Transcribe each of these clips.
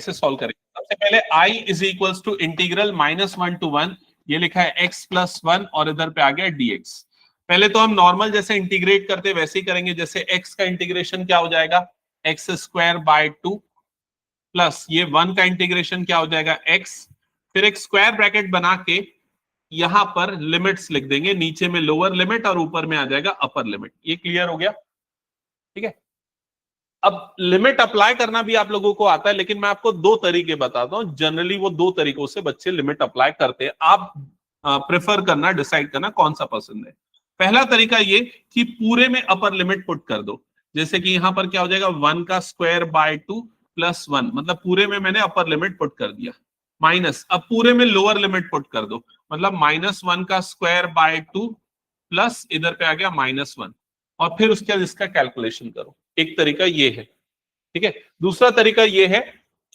से सॉल्व करेंगे। सबसे पहले I is equals to integral -1 to 1, ये लिखा है x+1 और इधर पे आ गया dx। पहले तो हम नॉर्मल जैसे इंटीग्रेट करते वैसे ही करेंगे। जैसे x का इंटीग्रेशन क्या हो जाएगा, x²/2 प्लस ये 1 का इंटीग्रेशन क्या हो जाएगा, x, फिर एक स्क्वायर ब्रैकेट बना के यहां पर लिमिट्स लिख देंगे, नीचे में लोअर लिमिट और ऊपर में आ जाएगा अपर लिमिट। ये क्लियर हो गया, ठीक है। अब लिमिट अप्लाई करना भी आप लोगों को आता है, लेकिन मैं आपको दो तरीके बताता हूं। जनरली वो दो तरीकों से बच्चे लिमिट अप्लाई करते हैं। आप प्रेफर करना, डिसाइड करना कौन सा पसंद है। पहला तरीका ये कि पूरे में अपर लिमिट पुट कर दो। जैसे कि यहां पर क्या हो जाएगा, 1²/2 + 1, मतलब पूरे में मैंने अपर लिमिट पुट कर दिया। माइनस, अब पूरे में लोअर लिमिट पुट कर दो, मतलब -1²/2 प्लस इधर पे आ गया -1, और फिर उसके बाद इसका कैलकुलेशन करो। एक तरीका ये है, ठीक है। दूसरा तरीका ये है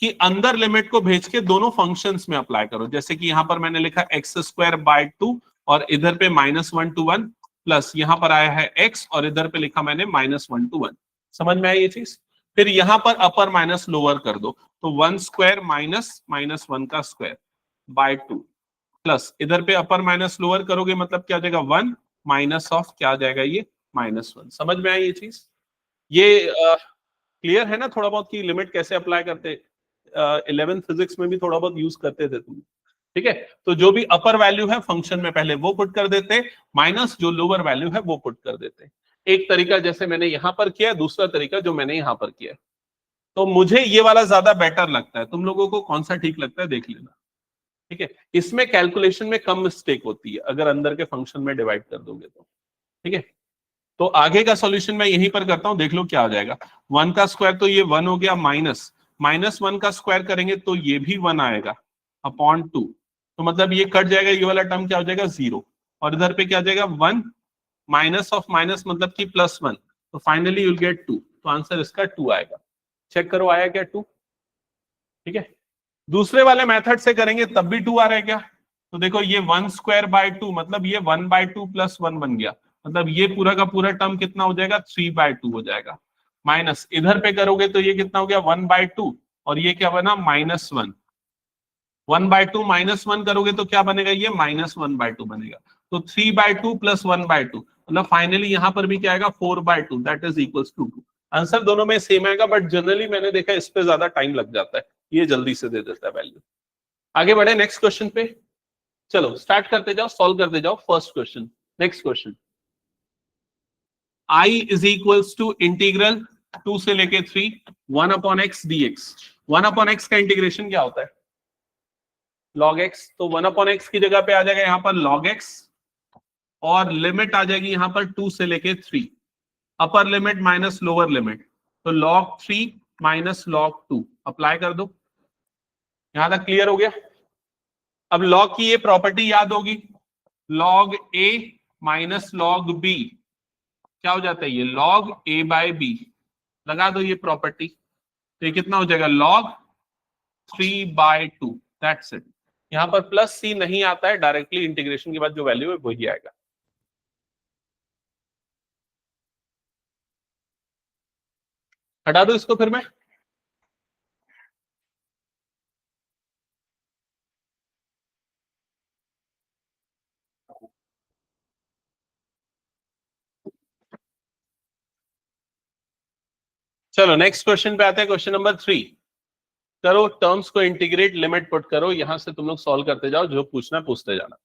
कि अंदर लिमिट को भेज के दोनों फंक्शंस में अप्लाई करो। जैसे कि यहां पर मैंने लिखा x²/2 और इधर पे -1 to 1 प्लस यहां पर आया है x और इधर पे लिखा मैंने -1 to 1। समझ में आई ये चीज। फिर यहां पर अपर माइनस लोअर कर दो, तो 1² -1² प्लस इधर पे अपर माइनस लोअर करोगे मतलब क्या आ जाएगा, 1 माइनस ऑफ क्या आ जाएगा, ये -1। समझ में आई ये चीज। ये क्लियर है ना थोड़ा बहुत कि लिमिट कैसे अप्लाई करते। 11th फिजिक्स में भी थोड़ा बहुत यूज करते थे तुम, ठीक है। तो जो भी अपर वैल्यू है फंक्शन में पहले वो पुट कर देते, माइनस जो लोअर वैल्यू है वो पुट कर देते। एक तरीका जैसे मैंने यहां पर किया, दूसरा तरीका जो मैंने यहां पर किया। तो मुझे ये वाला ज्यादा बेटर लगता है, तुम लोगों को कौन सा ठीक लगता है देख लेना, ठीक है। इसमें कैलकुलेशन में कम मिस्टेक होती है अगर अंदर के फंक्शन में डिवाइड कर दोगे तो, ठीक है। तो आगे का सॉल्यूशन मैं यहीं पर करता हूं, देख लो क्या आ जाएगा। 1 का स्क्वायर तो ये 1 हो गया, -1 का स्क्वायर करेंगे तो ये भी 1 आएगा अपॉन 2, तो मतलब ये कट जाएगा, ये वाला टर्म क्या हो जाएगा, 0, और इधर पे क्या आ जाएगा 1 माइनस ऑफ माइनस मतलब कि +1, तो फाइनली यू विल गेट 2। तो आंसर इसका 2 आएगा। चेक करो आया क्या 2, ठीक है। दूसरे वाले मेथड से करेंगे तब भी 2 आ रहा है क्या, तो देखो ये 1²/2 मतलब ये 1/2 + 1 बन गया, मतलब ये पूरा का पूरा टर्म कितना हो जाएगा, 3/2 हो जाएगा। माइनस इधर पे करोगे तो ये कितना हो गया, 1/2, और ये क्या बना, -1। 1/2 -1 करोगे तो क्या बनेगा, ये -1/2 बनेगा। तो 3/2 + 1/2 मतलब फाइनली यहां पर भी क्या आएगा, 4/2, that is equals to 2। Answer दोनों में सेम आएगा, बट जनरली मैंने देखा इस पे ज्यादा टाइम लग जाता है, ये जल्दी से दे देता है वैल्यू। आगे बढ़े नेक्स्ट क्वेश्चन पे, चलो स्टार्ट करते जाओ, सॉल्व करते जाओ। First question, next question, i is equals to integral 2 से लेके 3 1/x dx। 1/x का इंटीग्रेशन क्या होता है, log x। तो 1/x की जगह पे आ जाएगा यहां पर log x, और लिमिट आ जाएगी यहां पर 2 से लेके 3, अपर लिमिट माइनस लोअर लिमिट, तो log 3 माइनस log 2 अप्लाई कर दो। यहां तक क्लियर हो गया। अब log की ये प्रॉपर्टी याद होगी, log a minus log b क्या हो जाता है, ये log a/b। लगा दो ये प्रॉपर्टी, तो ये कितना हो जाएगा, log 3/2, दैट्स इट। यहां पर प्लस सी नहीं आता है, डायरेक्टली इंटीग्रेशन के बाद जो वैल्यू है वही आएगा। हटा दो इसको फिर मैं, चलो नेक्स्ट क्वेश्चन पे आते हैं। क्वेश्चन नंबर 3 करो, टर्म्स को इंटीग्रेट, लिमिट पुट करो, यहां से तुम लोग सॉल्व करते जाओ, जो पूछना है पूछते जाना।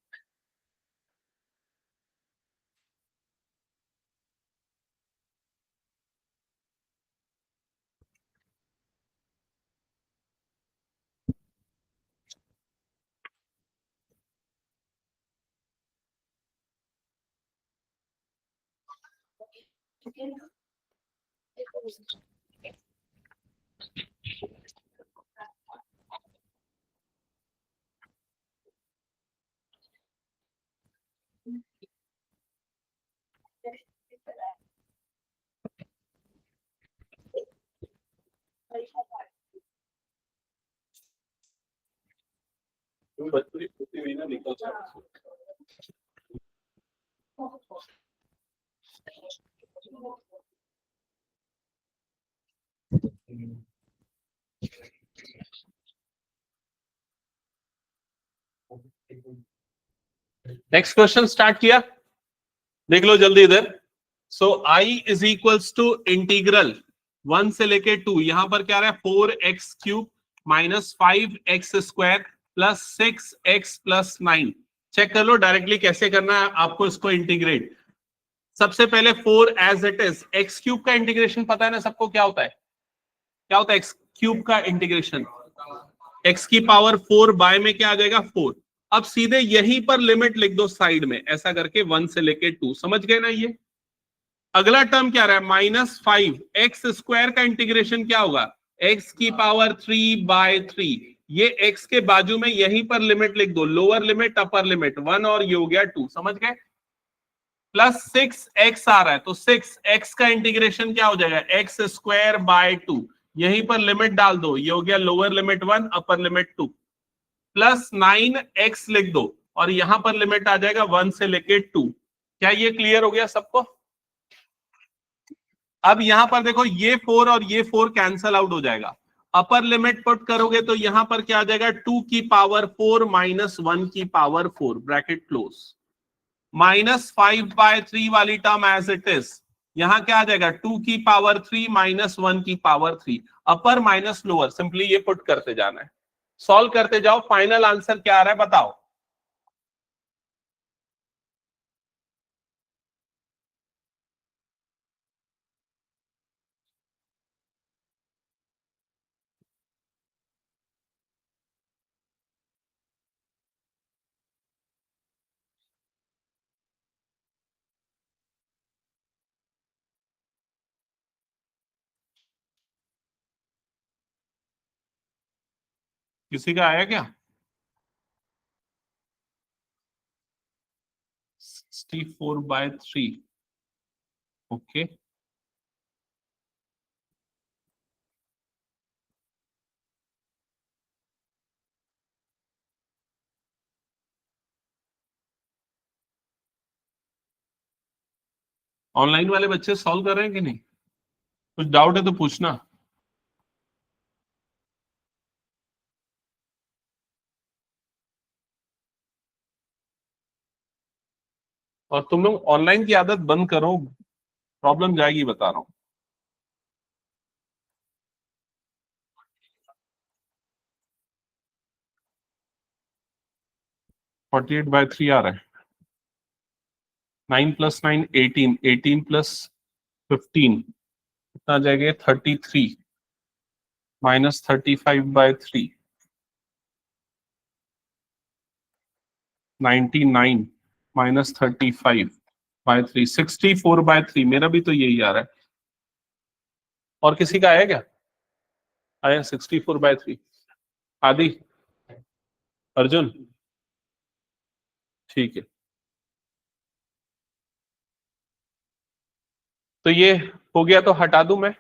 नेक्स्ट क्वेश्चन स्टार्ट किया, देख लो जल्दी इधर। So I is equals to integral 1 से लेके 2, यहां पर क्या रहा है 4x³ minus 5x² plus 6x plus 9। Check कर लो डायरेक्टली कैसे करना है आपको इसको इंटीग्रेट। सबसे पहले 4 एज इट इज, x³ का इंटीग्रेशन पता है ना सबको, क्या होता है, क्या होता है x³ का इंटीग्रेशन, x की पावर 4 बाय में क्या आ जाएगा 4। अब सीधे यहीं पर लिमिट लिख दो साइड में, ऐसा करके 1 से लेके 2, समझ गए ना। ये अगला टर्म क्या रहा है -5x² का इंटीग्रेशन क्या होगा, x की पावर 3 बाय 3। ये x के बाजू में यहीं पर लिमिट लिख दो, लोअर लिमिट अपर लिमिट 1 और ये हो गया 2, समझ गए। प्लस 6x आ रहा है तो 6x का इंटीग्रेशन क्या हो जाएगा x² बाय 2, यहीं पर लिमिट डाल दो, ये हो गया lower limit 1 upper limit 2। Plus 9x लिख दो और यहां पर लिमिट आ जाएगा 1 से लेके 2। क्या ये क्लियर हो गया सबको। अब यहां पर देखो ये 4 और ये 4 कैंसल आउट हो जाएगा, अपर लिमिट पुट करोगे तो यहां पर क्या आ जाएगा 2 की पावर 4 माइनस 1 की पावर 4 ब्रैकेट क्लोज, -5/3 वाली टर्म एज इट इज, यहां क्या आ जाएगा 2 की पावर 3 माइनस 1 की पावर 3, अपर माइनस लोअर, सिंपली ये पुट करते जाना है, सॉल्व करते जाओ। फाइनल आंसर क्या आ रहा है बताओ। किसी का आया क्या 64/3, ओके ऑनलाइन वाले बच्चे सॉल्व कर रहे हैं कि नहीं, कुछ डाउट है तो पूछना। और तुम लोग ऑनलाइन की आदत बंद करो, प्रॉब्लम जाएगी बता रहा हूं। 48/3 आ रहा है, 9 + 9 18, 18 + 15 कितना आ जाएगा 33 -35/3, 99 -35/3, 64/3, मेरा भी तो यही आ रहा है। और किसी का आया क्या, आया 64/3, आदि, अर्जुन, ठीक है। तो ये हो गया तो हटा दूं मैं,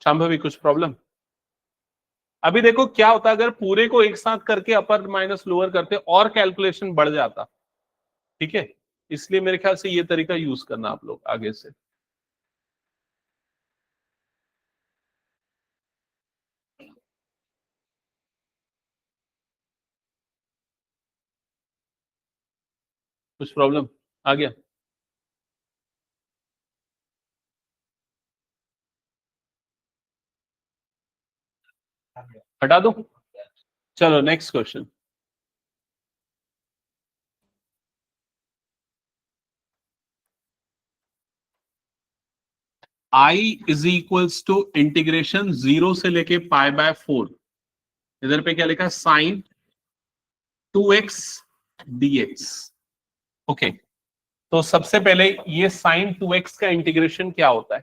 शांभवी कुछ प्रॉब्लम। अभी देखो क्या होता अगर पूरे को एक साथ करके अपर माइनस लोअर करते और कैलकुलेशन बढ़ जाता, ठीक है, इसलिए मेरे ख्याल से ये तरीका यूज करना आप लोग आगे से। कुछ प्रॉब्लम आ गया, हटा दो। चलो next question. I is equals to integration 0 से लेके π/4, इधर पे क्या लिखा है साइन 2x dx, ओके। तो सबसे पहले ये साइन 2x का इंटीग्रेशन क्या होता है,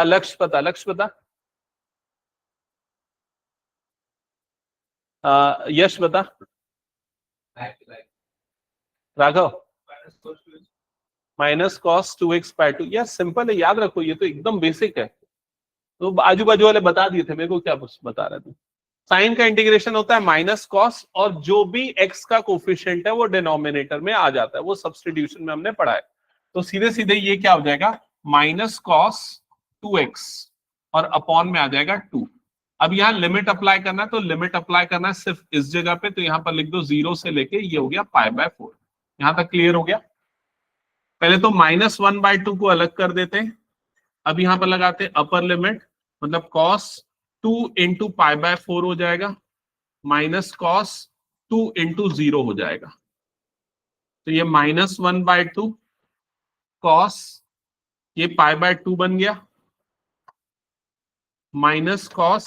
लक्ष्य पता, लक्ष्य पता, यश बता, राघव -cos 2x/2, यार सिंपल है, याद रखो, ये तो एकदम बेसिक है। तो आजू बाजू वाले बता दिए थे, मेरे को क्या बता रहे थे। साइन का इंटीग्रेशन होता है माइनस कॉस, और जो भी एक्स का कोफिशिएंट है वो डिनोमिनेटर में आ जाता है, वो सब्स्टिट्यूशन में हमने पढ़ा है। तो सीधे सीधे ये क्या हो जाएगा -cos 2x और अपॉन में आ जाएगा 2। अब यहाँ लिमिट अप्लाई करना है, तो लिमिट अप्लाई करना है सिर्फ इस जगह पे, तो यहाँ पर लिख दो 0 से लेके ये हो गया π/4। यहां तक क्लियर हो गया। पहले तो -1/2 को अलग कर देते हैं। अब यहां पर लगाते हैं अपर लिमिट, मतलब cos 2 इंटू π/4 हो जाएगा, माइनस cos 2 इंटू 0 हो जाएगा। तो ये -1/2 cos, ये π/2 बन गया, माइनस cos,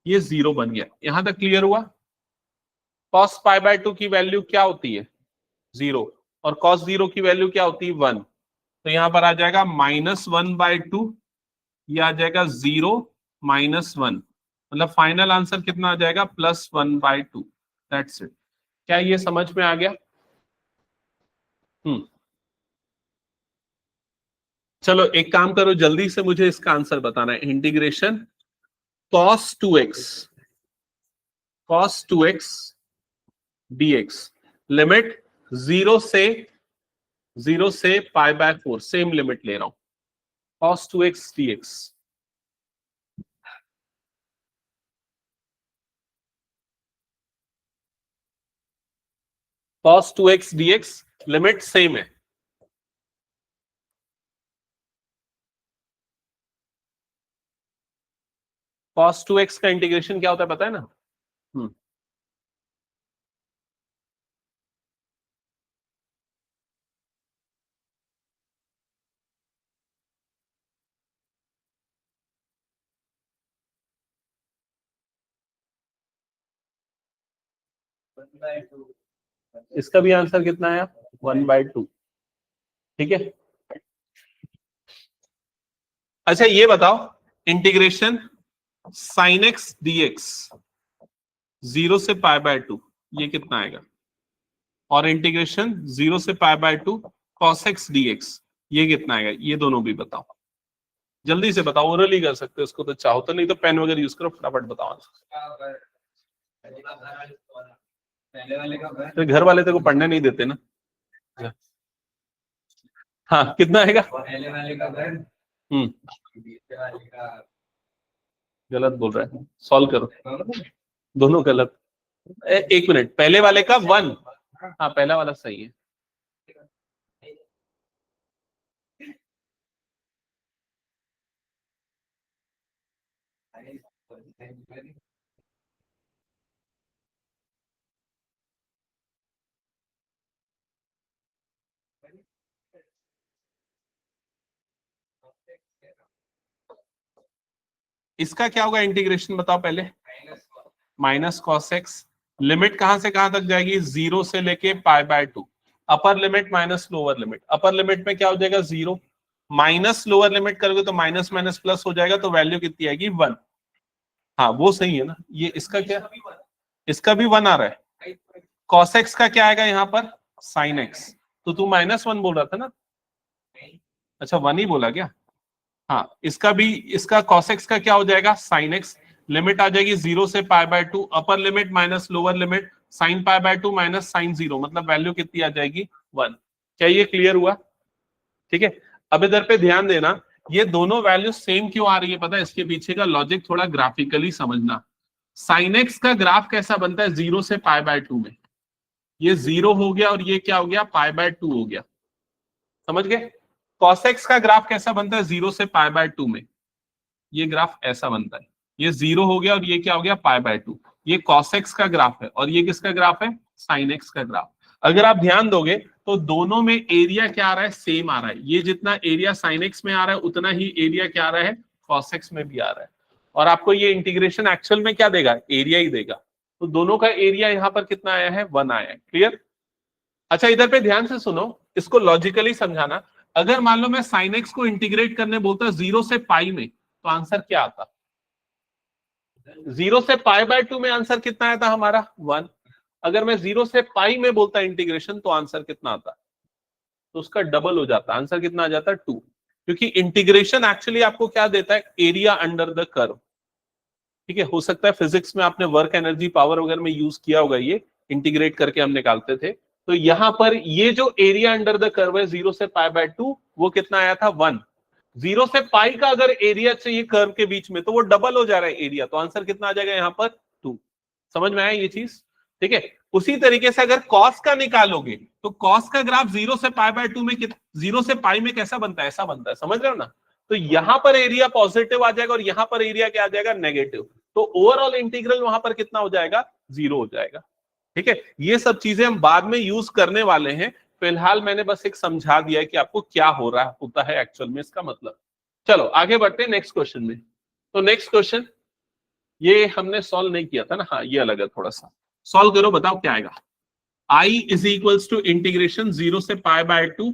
ये 0 बन गया। यहां तक क्लियर हुआ। cos π/2 की वैल्यू क्या होती है? 0, और cos 0 की वैल्यू क्या होती है? 1। तो यहां पर आ जाएगा -1/2, ये आ जाएगा 0 -1, मतलब फाइनल आंसर कितना आ जाएगा? +1/2। That's it. क्या ये समझ में आ गया? चलो एक काम करो, जल्दी से मुझे इसका आंसर बताना है। Integration cos 2x dx, limit 0 से π/4, सेम लिमिट ले रहा हूं, cos 2x dx। cos 2x dx limit same है। cos 2x का इंटीग्रेशन क्या होता है पता है ना? इसका भी आंसर कितना आया? 1/2। ठीक है। अच्छा ये बताओ, इंटीग्रेशन sin x dx 0 से π/2 ये कितना आएगा? और इंटीग्रेशन 0 से π/2 cos x dx ये कितना आएगा? ये दोनों भी बताओ, जल्दी से बताओ। ओरली कर सकते हो इसको तो चाहो तो, नहीं तो पेन वगैरह यूज करो, फटाफट बताओ। तो घर वाले तेरे को पढ़ने नहीं देते ना। हाँ कितना आएगा? गलत बोल रहा है, सॉल्व करो। दोनों गलत। एक मिनट, पहले वाले का 1, हाँ पहला वाला सही है। इसका क्या होगा इंटीग्रेशन बताओ पहले? माइनस cos x, लिमिट कहां से कहां तक जाएगी? 0 से लेके π/2। Upper limit minus lower limit, upper limit में क्या हो जाएगा? 0, माइनस लोअर लिमिट करोगे तो माइनस माइनस प्लस हो जाएगा, तो वैल्यू कितनी आएगी? 1। हाँ वो सही है ना। ये इसका क्या? इसका भी 1 आ रहा है। cos x का क्या आएगा यहाँ पर? sin x। तो तू -1 बोल रहा था ना? अच्छा 1 ही बोला क्या? हाँ इसका भी, इसका cos x का क्या हो जाएगा? sin x। लिमिट आ जाएगी 0 से π/2, upper limit minus lower limit sin π/2 minus sin 0, मतलब वैल्यू कितनी आ जाएगी? 1। क्या ये क्लियर हुआ? ठीक है। अब इधर पे ध्यान देना, ये दोनों वैल्यू सेम क्यों आ रही है पता है? इसके पीछे का लॉजिक थोड़ा ग्राफिकली समझना। sin x का ग्राफ कैसा बनता है? 0 से π/2 में, ये 0 हो गया और ये क्या हो गया? π/2 हो गया। समझ गए? cos x का ग्राफ कैसा बनता है? 0 से π/2 में, ये ग्राफ ऐसा बनता है। ये 0 हो गया और ये क्या हो गया? π/2। ये cos x का ग्राफ है, और ये किसका ग्राफ है? sin x का ग्राफ। अगर आप ध्यान दोगे तो दोनों में एरिया क्या आ रहा है? सेम आ रहा है। ये जितना एरिया sin x में आ रहा है, उतना ही एरिया क्या आ रहा है? cos x में भी आ रहा है। और आपको ये इंटीग्रेशन एक्चुअल में क्या देगा? एरिया ही देगा। तो दोनों का एरिया यहाँ पर कितना आया है? 1 आया है। क्लियर? अच्छा इधर पे ध्यान से सुनो, इसको लॉजिकली समझाना। अगर मान लो मैं sin x को इंटीग्रेट करने बोलता 0 से पाई में, तो आंसर क्या आता? 0 से π/2 में आंसर कितना आया था हमारा? 1। अगर मैं 0 से पाई में बोलता इंटीग्रेशन, तो आंसर कितना आता? तो उसका डबल हो जाता। आंसर कितना आ जाता? 2। क्योंकि इंटीग्रेशन एक्चुअली आपको क्या देता है? Area under the curve. ठीक है, हो सकता है फिजिक्स में आपने वर्क एनर्जी पावर वगैरह में यूज किया होगा, ये इंटीग्रेट करके हम निकालते थे। तो यहां पर ये जो एरिया अंडर द कर्व है 0 से π/2, वो कितना आया था? 1। 0 से पाई का अगर एरिया चाहिए कर्व के बीच में तो वो डबल हो जा रहा है एरिया, तो आंसर कितना आ जाएगा यहाँ पर 2। समझ में आया ये चीज? ठीक है। उसी तरीके से अगर कॉस का निकालोगे तो कॉस का ग्राफ 0 से पाई बाय 2 में 0 से पाई में कैसा बनता है, ऐसा बनता है, समझ रहे हो ना? तो यहां पर एरिया पॉजिटिव आ जाएगा और यहां पर एरिया क्या आ जाएगा, नेगेटिव। तो ओवरऑल इंटीग्रल वहां पर कितना हो जाएगा, 0 हो जाएगा। ठीक है, ये सब चीजें हम बाद में यूज करने वाले हैं, फिलहाल मैंने बस एक समझा दिया है कि आपको क्या हो रहा होता है एक्चुअल में, इसका मतलब। चलो आगे बढ़ते हैं नेक्स्ट क्वेश्चन में। तो नेक्स्ट क्वेश्चन ये हमने सॉल्व नहीं किया था ना, हाँ ये अलग है, थोड़ा सा सॉल्व करो, बताओ क्या आएगा। I is equals to integration 0 से पाई बाय 2,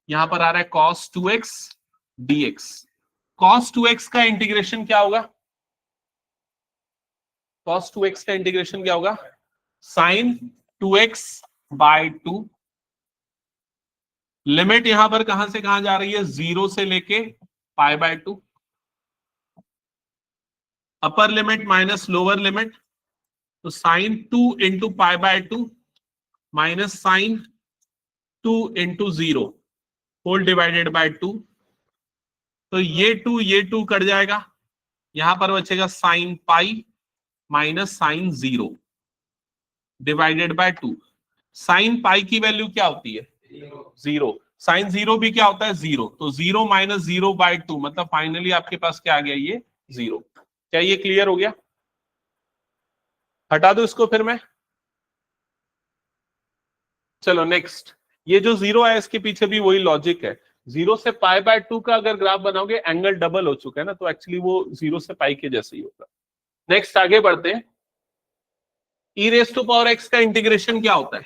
यहां पर आ रहा है cos 2x dx। cos 2x का इंटीग्रेशन क्या होगा, cos 2x का इंटीग्रेशन क्या होगा, sin 2x बाय 2। लिमिट यहां पर कहां से कहां जा रही है, 0 से लेके pi by 2। Upper limit minus lower limit, तो sine 2 into pi by 2 minus sine 2 into 0 whole divided by 2। तो ये 2 कट जाएगा, यहां पर बचेगा sine pi minus sine 0 divided by 2। Sine pi की वैल्यू क्या होती है, 0। साइन 0 भी क्या होता है, 0। तो 0 माइनस 0 बाय 2, मतलब फाइनली आपके पास क्या आ गया, ये 0। क्या ये क्लियर हो गया? हटा दो इसको फिर मैं। चलो नेक्स्ट, ये जो 0 है इसके पीछे भी वही लॉजिक है। 0 से पाई बाय 2 का अगर ग्राफ बनाओगे, एंगल डबल हो चुका है ना, तो एक्चुअली वो 0 से पाई के जैसे ही होगा। नेक्स्ट आगे बढ़ते हैं। ई रेस टू पावर एक्स का इंटीग्रेशन क्या होता है,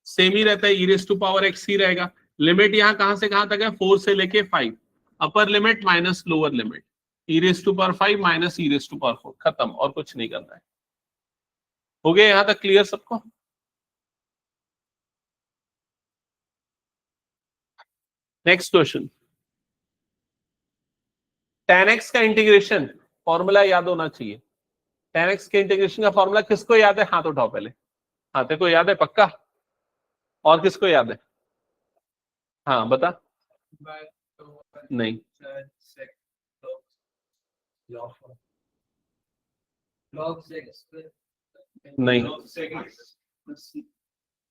सेम ही रहता है, ई रेस टू पावर एक्स ही रहेगा। लिमिट यहां कहां से कहां तक है, 4 से लेके 5। Upper limit minus lower limit, e raise to power 5 minus e raise to power 4, खत्म, और कुछ नहीं करना है। हो गया यहां तक क्लियर सबको? नेक्स्ट क्वेश्चन, tan x का इंटीग्रेशन फॉर्मूला याद होना चाहिए। tan x के इंटीग्रेशन का फॉर्मूला किसको याद है, हाथ उठाओ पहले। हाँ तेरे को याद है पक्का? और किसको याद है? हाँ बता। नहीं, नहीं,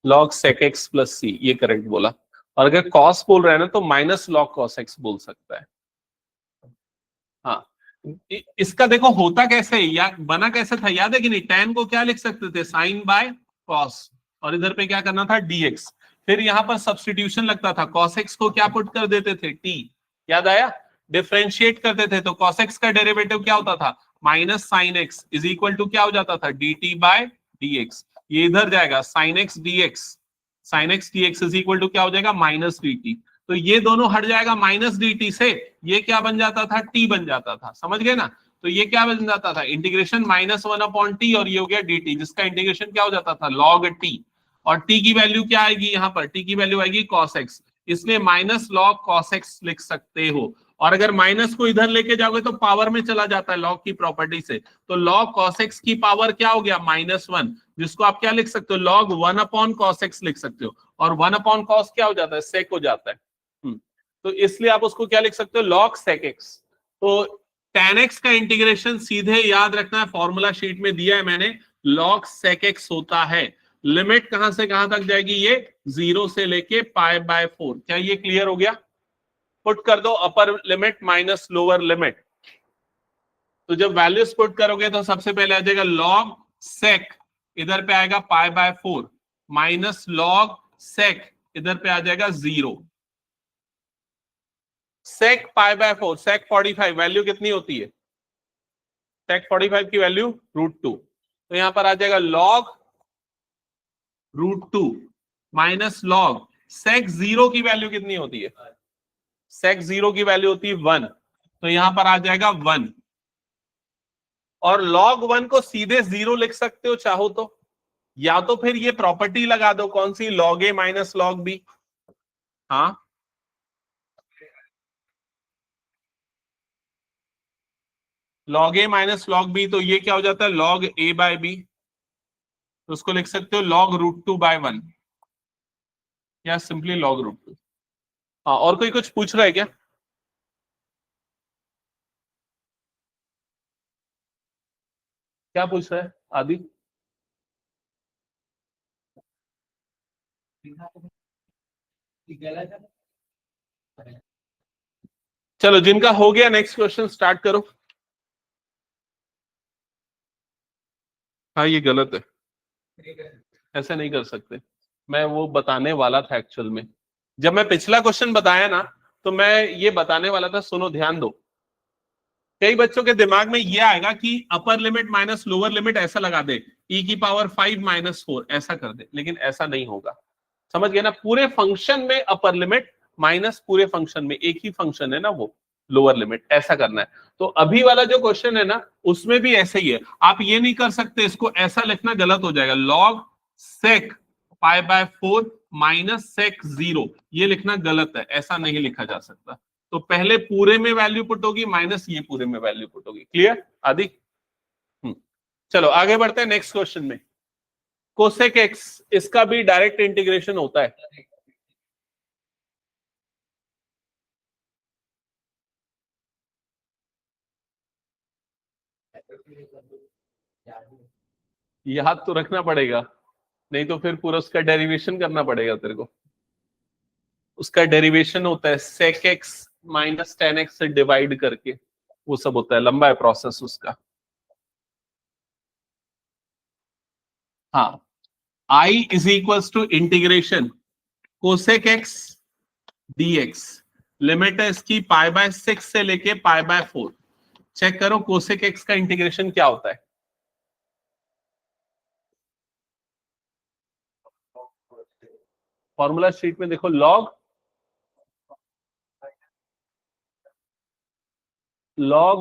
log sec x प्लस सी, ये करेक्ट बोला। और अगर cos बोल रहे हैं ना तो माइनस log cos x बोल सकता है। हाँ, इसका देखो होता कैसे है या बना कैसे था, याद है कि नहीं? tan को क्या लिख सकते थे, साइन बाय cos, और इधर पे क्या करना था, dx। फिर यहाँ पर सब्सटीट्यूशन लगता था, cos x को क्या पुट कर देते थे, t, याद आया? डिफरेंशिएट करते थे तो cos x का डेरिवेटिव क्या होता था, minus sine x is equal to क्या हो जाता था, dt बाय dx। ये इधर जाएगा sine x dx, sine x dx is equal to क्या हो जाएगा, माइनस dt। तो ये दोनों हट जाएगा माइनस dt से, ये क्या बन जाता था, t बन जाता था, समझ गए ना? तो ये क्या बन जाता था, इंटीग्रेशन माइनस 1 अपॉन टी, और ये हो गया dt, जिसका इंटीग्रेशन क्या हो जाता था, log t। और t की वैल्यू क्या आएगी, यहाँ पर t की वैल्यू आएगी cos x, इसलिए माइनस log cos x लिख सकते हो। और अगर माइनस को इधर लेके जाओगे तो पावर में चला जाता है लॉग की प्रॉपर्टी से, तो log cos x की पावर क्या हो गया, -1, जिसको आप क्या लिख सकते हो, log 1 अपॉन cos x लिख सकते हो। और 1 अपॉन cos क्या हो जाता है, sec हो जाता है। तो इसलिए आप उसको क्या लिख सकते हो, log sec x। तो tan x का इंटीग्रेशन सीधे याद रखना है, फॉर्मूला शीट में दिया है मैंने, log sec x होता है। लिमिट कहां से कहां तक जाएगी, ये 0 से लेके पाई बाय 4। क्या ये क्लियर हो गया? पुट कर दो अपर लिमिट माइनस लोअर लिमिट। तो जब वैल्यूज पुट करोगे तो सबसे पहले आ जाएगा log sec, इधर पे आएगा पाई बाय 4, माइनस log sec, इधर पे आ जाएगा 0। sec pi by 4, sec 45 value कितनी होती है, sec 45 की वैल्यू √2। तो यहां पर आ जाएगा log √2 माइनस log sec 0 की वैल्यू कितनी होती है, sec 0 की वैल्यू होती है 1, तो यहां पर आ जाएगा 1। और log 1 को सीधे 0 लिख सकते हो चाहो तो, या तो फिर ये प्रॉपर्टी लगा दो, कौन सी, log a minus log b। हाँ, log a minus log b, तो ये क्या हो जाता है, log a बाय b। तो उसको लिख सकते हो log √2 बाय 1, या सिंपली log √2। हाँ, और कोई कुछ पूछ रहा है क्या? क्या पूछ रहा है आदि? चलो जिनका हो गया नेक्स्ट क्वेश्चन स्टार्ट करो। हाँ ये गलत है, ऐसे नहीं कर सकते। मैं वो बताने वाला था एक्चुअल में, जब मैं पिछला क्वेश्चन बताया ना तो मैं ये बताने वाला था, सुनो ध्यान दो। कई बच्चों के दिमाग में ये आएगा कि अपर लिमिट माइनस लोअर लिमिट ऐसा लगा दे, e की पावर 5 माइनस 4 ऐसा कर दे, लेकिन ऐसा नहीं होगा। समझ गए ना? पूरे फंक्शन में अपर लिमिट माइनस पूरे फंक्शन में, एक ही फंक्शन है ना वो, लोअर लिमिट ऐसा करना है। तो अभी वाला जो क्वेश्चन है ना उसमें भी ऐसे ही है। आप ये नहीं कर सकते, इसको ऐसा लिखना गलत हो जाएगा, log sec pi by 4 minus sec 0, ये लिखना गलत है, ऐसा नहीं लिखा जा सकता। तो पहले पूरे में वैल्यू पुट होगी माइनस ये पूरे में वैल्यू पुट होगी। क्लियर आदि? चलो आगे बढ़ते हैं नेक्स्ट क्वेश्चन में। कोसेक एक्स, इसका भी डायरेक्ट इंटीग्रेशन होता है। याद तो रखना पड़ेगा, नहीं तो फिर पूरा उसका डेरिवेशन करना पड़ेगा तेरे को। उसका डेरिवेशन होता है sec x minus ten x से डिवाइड करके, वो सब होता है, लंबा है प्रोसेस उसका। हाँ, I is equals to integration cosec x dx, limit है इसकी पाई बाय 6 से लेके पाई बाय 4। चेक करो कोसेक एक्स का इंटीग्रेशन क्या होता है। फॉर्मूला शीट में देखो, log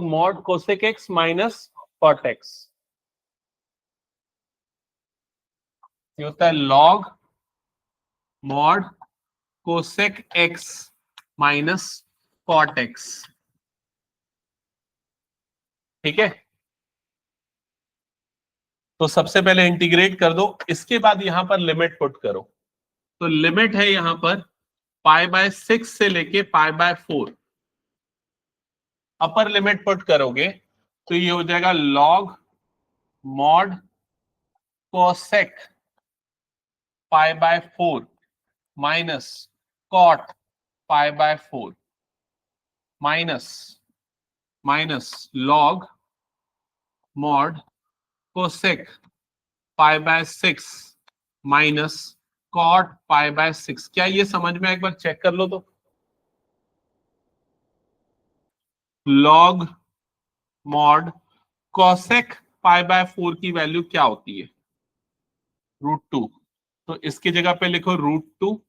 mod cosec x minus cot x, ये होता है log mod cosec x minus cot x. ठीक है, तो सबसे पहले इंटीग्रेट कर दो, इसके बाद यहां पर लिमिट पुट करो। तो लिमिट है यहां पर पाई बाय 6 से लेके pi by 4, upper limit put करोगे तो ये हो जाएगा log mod cosec pi by 4 minus cot pi by 4 minus log mod cosec pi by 6 minus cot pi by 6। क्या ये समझ में? एक बार चेक कर लो तो। log mod cosec pi by 4 की वैल्यू क्या होती है? √2। तो इसकी जगह पे लिखो √2।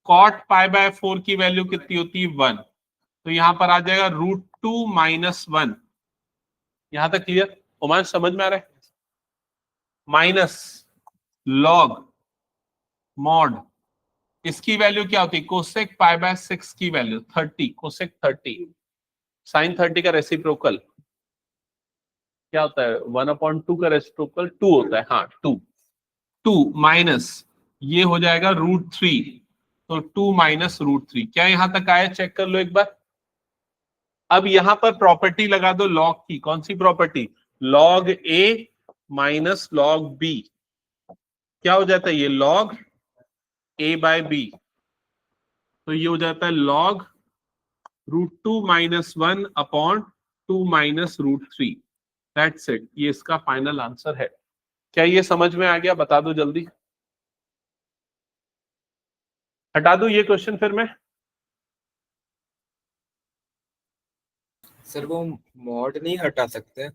कॉट पाई बाय 4 की वैल्यू कितनी होती है? 1। तो यहां पर आ जाएगा √2 माइनस 1। यहां तक क्लियर? उमान समझ में आ रहा है? माइनस लॉग मॉड, इसकी वैल्यू क्या होती है? कोसेक पाई बाय 6 की वैल्यू 30, कोसेक 30, साइन 30 का रेसिप्रोकल क्या होता है? 1/2 का रेसिप्रोकल 2 होता है। हाँ 2 माइनस ये हो जाएगा √3, तो 2 माइनस √3। क्या यहां तक आया? चेक कर लो एक बार। अब यहां पर प्रॉपर्टी लगा दो लॉग की। कौन सी प्रॉपर्टी? लॉग ए माइनस लॉग बी, क्या हो जाता है ये? लॉग ए बाय बी। तो ये हो जाता है log √2 minus 1 upon 2 minus √3। That's it, ये इसका फाइनल आंसर है। क्या ये समझ में आ गया? बता दो जल्दी, हटा दो ये क्वेश्चन फिर मैं। सर वो मॉड नहीं हटा सकते?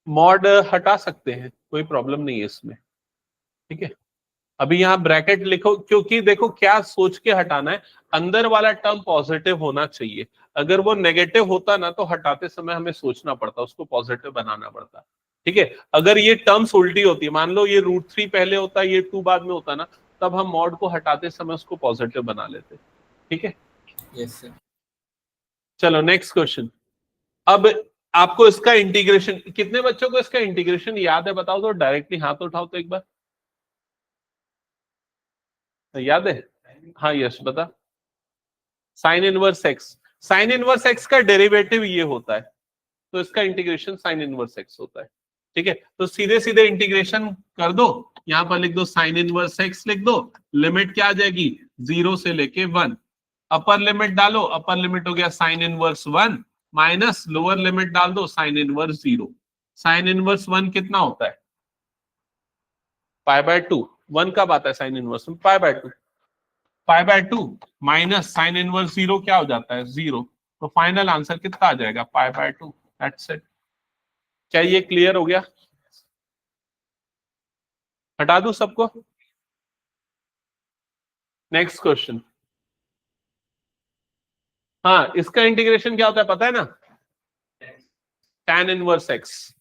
मॉड हटा सकते हैं, कोई प्रॉब्लम नहीं है इसमें। ठीक है, अभी यहाँ ब्रैकेट लिखो, क्योंकि देखो क्या सोच के हटाना है, अंदर वाला टर्म पॉजिटिव होना चाहिए। अगर वो नेगेटिव होता ना तो हटाते समय हमें सोचना पड़ता, उसको पॉजिटिव बनाना पड़ता। ठीक है, अगर ये टर्म्स उल्टी होती है, मान लो ये √3 पहले होता, ये 2 बाद में होता ना, तब हम मॉड को हटाते समय उसको पॉजिटिव बना लेते। ठीक है, यस सर। चलो नेक्स्ट क्वेश्चन। अब आपको इसका इंटीग्रेशन, कितने बच्चों को इसका इंटीग्रेशन याद है? बताओ तो, डायरेक्टली हाथ उठाओ तो एक बार। याद है? हाँ यश बता। Sine inverse x, sine inverse x का डेरिवेटिव ये होता है, तो इसका इंटीग्रेशन साइन इनवर्स एक्स होता है। ठीक है, तो सीधे सीधे इंटीग्रेशन कर दो, यहां पर लिख दो साइन इनवर्स एक्स लिख दो, लिमिट क्या आ जाएगी 0 से लेके 1, अपर लिमिट डालो, अपर लिमिट हो गया sine inverse 1 minus lower limit डाल दो साइन इनवर्स 0, साइन इनवर्स 1 कितना होता है π/2, 1 कब आता है साइन इनवर्स में π/2, π/2 माइनस साइन इनवर्स 0 क्या हो जाता है 0, तो फाइनल आंसर कितना आ जाएगा π/2, दैट्स इट। क्या ये क्लियर हो गया? हटा दूं सबको? Next question. हाँ, इसका इंटीग्रेशन क्या होता है पता है ना, tan inverse x,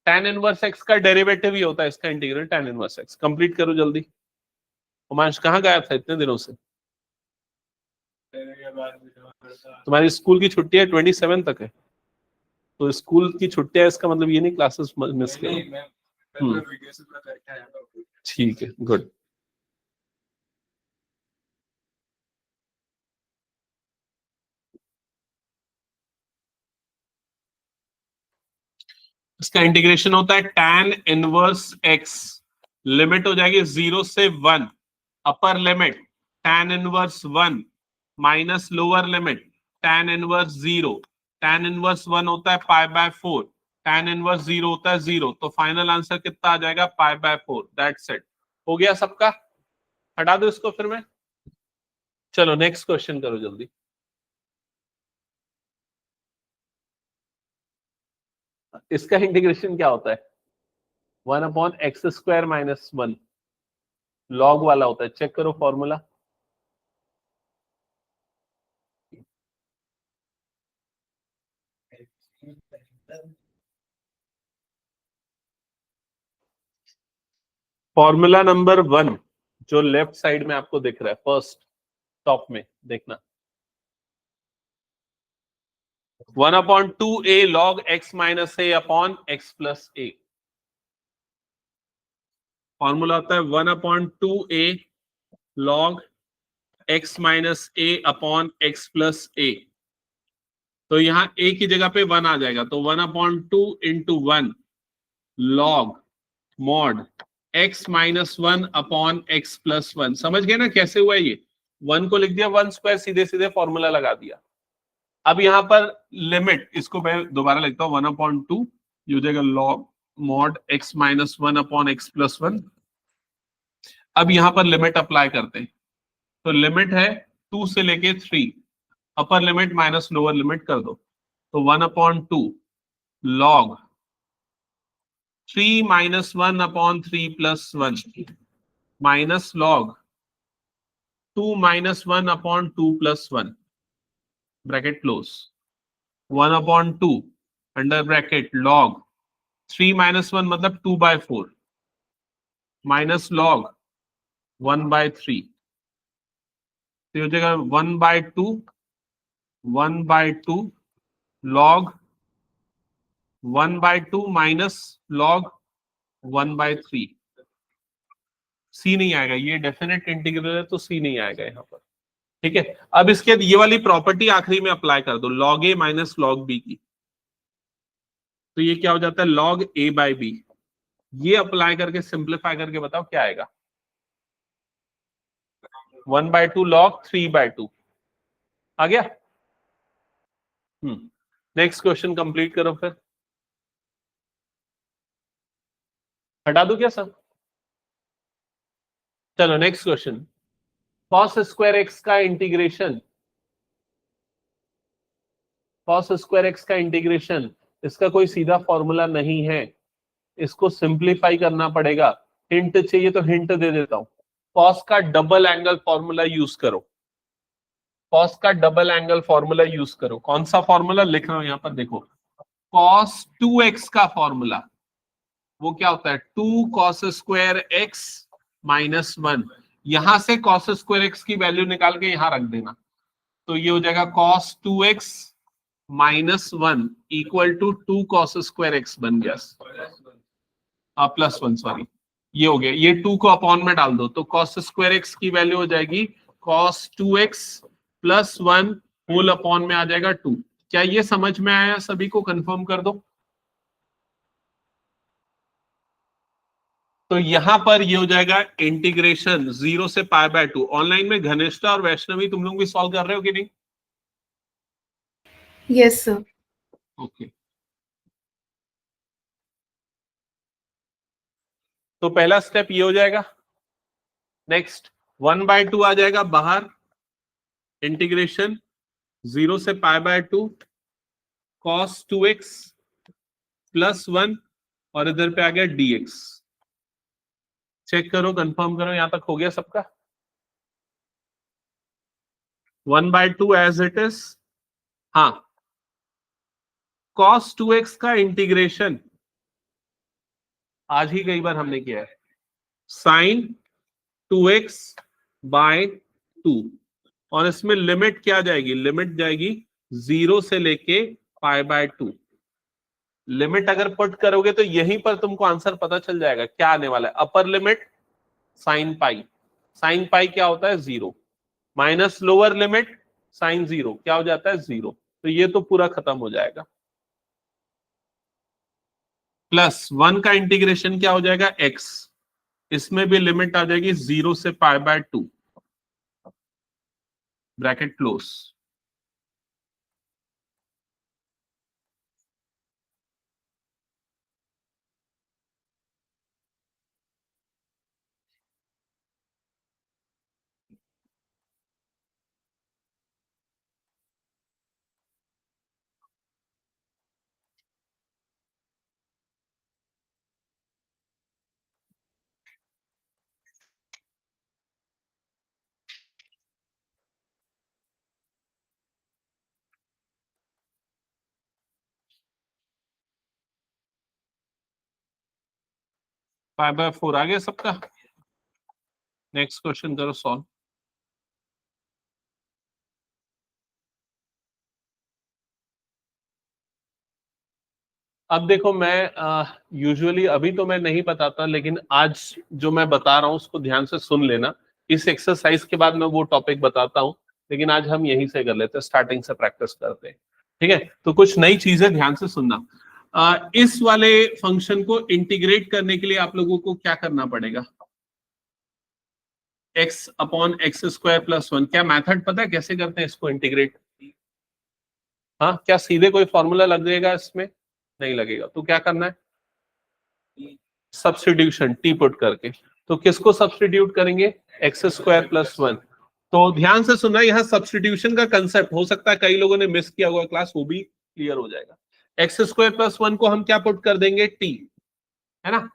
tan inverse x का डेरिवेटिव ही होता है इसका integral tan inverse x। Complete करो जल्दी। उमांश कहाँ गायब था इतने दिनों से? तुम्हारी स्कूल की छुट्टी है 27 तक है, तो स्कूल की छुट्टियां इसका मतलब ये नहीं क्लासेस मिस करो। ठीक है, गुड। इसका इंटीग्रेशन होता है tan इनवर्स x, लिमिट हो जाएगी 0 से 1, upper limit tan inverse 1 minus lower limit tan inverse 0, tan inverse 1 होता है π/4, tan इनवर्स 0 होता है 0, तो फाइनल आंसर कितना आ जाएगा π/4, दैट्स इट। हो गया सबका? हटा दो इसको फिर मैं। चलो नेक्स्ट क्वेश्चन करो जल्दी। इसका इंटीग्रेशन क्या होता है 1/x² - 1, लॉग वाला होता है, चेक करो फॉर्मूला। फॉर्मूला नंबर 1 जो लेफ्ट साइड में आपको दिख रहा है, फर्स्ट टॉप में देखना, 1/2a log x - a upon x + a। Formula होता है 1/2a log x - a upon x + a। तो यहां a की जगह पे 1 आ जाएगा, तो 1/2 × 1 log mod x - 1 upon x + 1। समझ गए ना कैसे हुआ ये? 1 को लिख दिया 1² सीधे सीधे फॉर्मूला लगा दिया। अब यहां पर लिमिट, इसको मैं दोबारा लिखता हूं 1/2 हो जाएगा log mod x - 1 upon x + 1। अब यहां पर लिमिट अप्लाई करते हैं, तो लिमिट है 2 से लेके 3, अपर लिमिट माइनस लोअर लिमिट कर दो, तो 1/2 log 3 - 1/3 + 1 minus log 2 - 1/2 + 1 bracket close, 1/2 under bracket log 3 - 1 मतलब 2/4 माइनस log 1/3, तो हो जाएगा 1/2 log 1/2 माइनस log 1/3। सी नहीं आएगा, ये डेफिनेट इंटीग्रल है तो सी नहीं आएगा यहाँ पर। ठीक है, अब इसके बाद ये वाली प्रॉपर्टी आखिरी में अप्लाई कर दो, log a minus log b की, तो ये क्या हो जाता है log a/b। ये अप्लाई करके सिंप्लीफाई करके बताओ क्या आएगा, 1/2 log 3/2 आ गया। नेक्स्ट क्वेश्चन कंप्लीट करो फिर। हटा दो क्या सब? चलो नेक्स्ट क्वेश्चन, cos² x का इंटीग्रेशन, cos² x का इंटीग्रेशन, इसका कोई सीधा फॉर्मूला नहीं है, इसको सिंप्लीफाई करना पड़ेगा। हिंट चाहिए तो हिंट दे देता हूं, cos का डबल एंगल फॉर्मूला यूज करो, cos का डबल एंगल फॉर्मूला यूज करो। कौन सा फॉर्मूला लिख रहा हूं यहां पर देखो, cos 2x का फॉर्मूला वो क्या होता है 2 cos² x - 1, यहां से cos² x की वैल्यू निकाल के यहां रख देना, तो ये हो जाएगा cos 2x - 1 equal to 2 cos² x बन गया, +1 सॉरी, ये हो गया, ये 2 को अपॉन में डाल दो, तो cos² x की वैल्यू हो जाएगी cos 2x + 1 होल अपॉन में आ जाएगा 2। क्या ये समझ में आया? सभी को कंफर्म कर दो। तो यहां पर ये हो जाएगा इंटीग्रेशन 0 से π/2। ऑनलाइन में घनिष्ठा और वैष्णवी तुम लोग भी सॉल्व कर रहे हो कि नहीं? Yes sir. ओके, तो पहला स्टेप ये हो जाएगा। नेक्स्ट 1/2 आ जाएगा बाहर, इंटीग्रेशन 0 से π/2 cos 2x प्लस 1 और इधर पे आ गया dx। चेक करो, कंफर्म करो, यहां तक हो गया सबका? 1/2 एज इट इज। हाँ, cos 2x का इंटीग्रेशन आज ही कई बार हमने किया है, sin 2x बाय 2, और इसमें लिमिट क्या जाएगी? लिमिट जाएगी 0 से लेके π/2। लिमिट अगर पुट करोगे तो यहीं पर तुमको आंसर पता चल जाएगा क्या आने वाला है। अपर लिमिट sin पाई, sin पाई क्या होता है? 0, माइनस लोअर लिमिट sin 0 क्या हो जाता है? 0। तो ये तो पूरा खत्म हो जाएगा। प्लस 1 का इंटीग्रेशन क्या हो जाएगा? x, इसमें भी लिमिट आ जाएगी 0 से π/2, ब्रैकेट क्लोज। π/4 आ गया सबका। नेक्स्ट क्वेश्चन करो सॉल्व। अब देखो, मैं यूजुअली अभी तो मैं नहीं बताता, लेकिन आज जो मैं बता रहा हूं उसको ध्यान से सुन लेना। इस एक्सरसाइज के बाद मैं वो टॉपिक बताता हूं, लेकिन आज हम यहीं से कर लेते हैं, स्टार्टिंग से प्रैक्टिस करते हैं। ठीक है, तो कुछ नई चीजें ध्यान से सुनना। इस वाले फंक्शन को इंटीग्रेट करने के लिए आप लोगों को क्या करना पड़ेगा? x upon x square plus 1। क्या मैथड पता है कैसे करते हैं इसको इंटीग्रेट? हाँ, क्या सीधे कोई फॉर्मूला लग जाएगा इसमें? नहीं लगेगा। तो क्या करना है? सब्स्टिट्यूशन, टी पुट करके। तो किसको सब्स्टिट्यूट करेंगे? X square plus 1। तो ध्यान से सुनना, यहाँ सब्स्टिट्यूशन का कंसेप्ट हो सकता है कई लोगों ने मिस किया हुआ क्लास, वो भी क्लियर हो जाएगा। एक्स स्क्वायर प्लस 1 को हम क्या पुट कर देंगे? टी, है ना।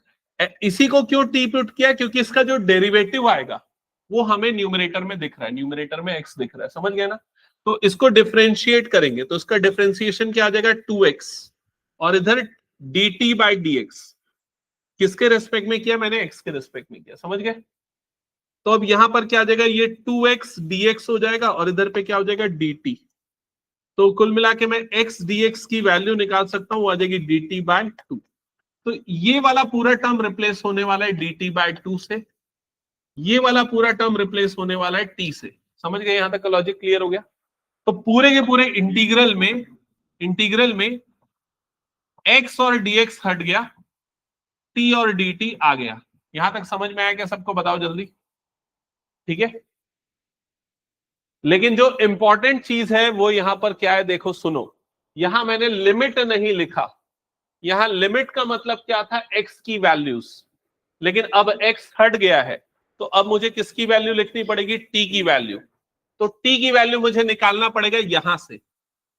इसी को क्यों टी पुट किया? क्योंकि इसका जो डेरिवेटिव आएगा वो हमें न्यूमरेटर में दिख रहा है, न्यूमरेटर में एक्स दिख रहा है, समझ गए ना। तो इसको डिफरेंशिएट करेंगे तो इसका डिफरेंशिएशन क्या आ जाएगा? 2x, और इधर dt बाई dx। किसके रेस्पेक्ट में किया मैंने? x के रेस्पेक्ट में किया, समझ गए। तो अब यहां पर क्या आ जाएगा? ये 2x dx हो जाएगा, और इधर पे क्या हो जाएगा? dt। तो कुल मिला के मैं x dx की वैल्यू निकाल सकता हूं, आ जाएगी dt बाय 2। तो ये वाला पूरा टर्म रिप्लेस होने वाला है dt बाय 2 से, ये वाला पूरा टर्म रिप्लेस होने वाला है t से। समझ गए? यहां तक का लॉजिक क्लियर हो गया। तो पूरे के पूरे इंटीग्रल में x और dx हट गया, t और dt आ गया। यहां तक समझ में आया क्या सबको? बताओ जल्दी। ठीक है, लेकिन जो इंपॉर्टेंट चीज है वो यहां पर क्या है? देखो सुनो, यहां मैंने लिमिट नहीं लिखा। यहां लिमिट का मतलब क्या था? x की वैल्यूज। लेकिन अब x हट गया है, तो अब मुझे किसकी वैल्यू लिखनी पड़ेगी? t की वैल्यू। तो t की वैल्यू मुझे निकालना पड़ेगा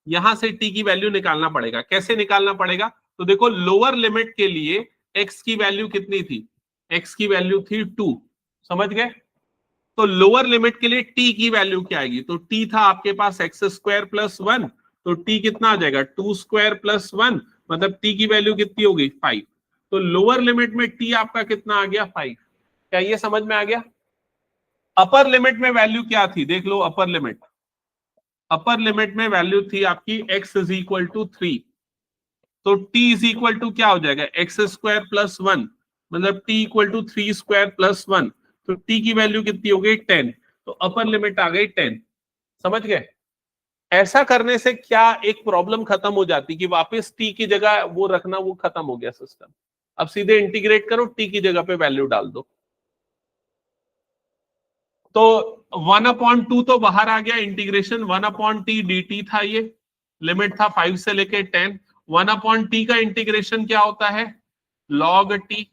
यहां से t की वैल्यू निकालना पड़ेगा। कैसे निकालना पड़ेगा? तो देखो, लोअर लिमिट के लिए x की वैल्यू कितनी थी? x की वैल्यू थी 2, समझ गए। तो लोअर लिमिट के लिए t की वैल्यू क्या आएगी? तो t था आपके पास एक्स स्क्वायर प्लस 1, तो t कितना आ जाएगा? 2 स्क्वायर प्लस 1, मतलब t की वैल्यू कितनी हो गई? 5। तो लोअर लिमिट में t आपका कितना आ गया? 5। क्या ये समझ में आ गया? अपर लिमिट में वैल्यू क्या थी? देख लो, अपर लिमिट में वैल्यू थी आपकी x इज इक्वल टू 3। तो t इज इक्वल टू क्या हो जाएगा? एक्स स्क्वायर प्लस 1, मतलब t equal to 3 square plus 1। तो t की वैल्यू कितनी हो गई? 10। तो अपर लिमिट आ गई 10, समझ गए। ऐसा करने से क्या एक प्रॉब्लम खत्म हो जाती कि वापस t की जगह वो रखना, वो खत्म हो गया सिस्टम। अब सीधे इंटीग्रेट करो, टी की जगह पे वैल्यू डाल दो। तो 1/2 तो बाहर आ गया, इंटीग्रेशन 1/t dt था, ये लिमिट था 5 से लेके 10। 1/t का इंटीग्रेशन क्या होता है, log t।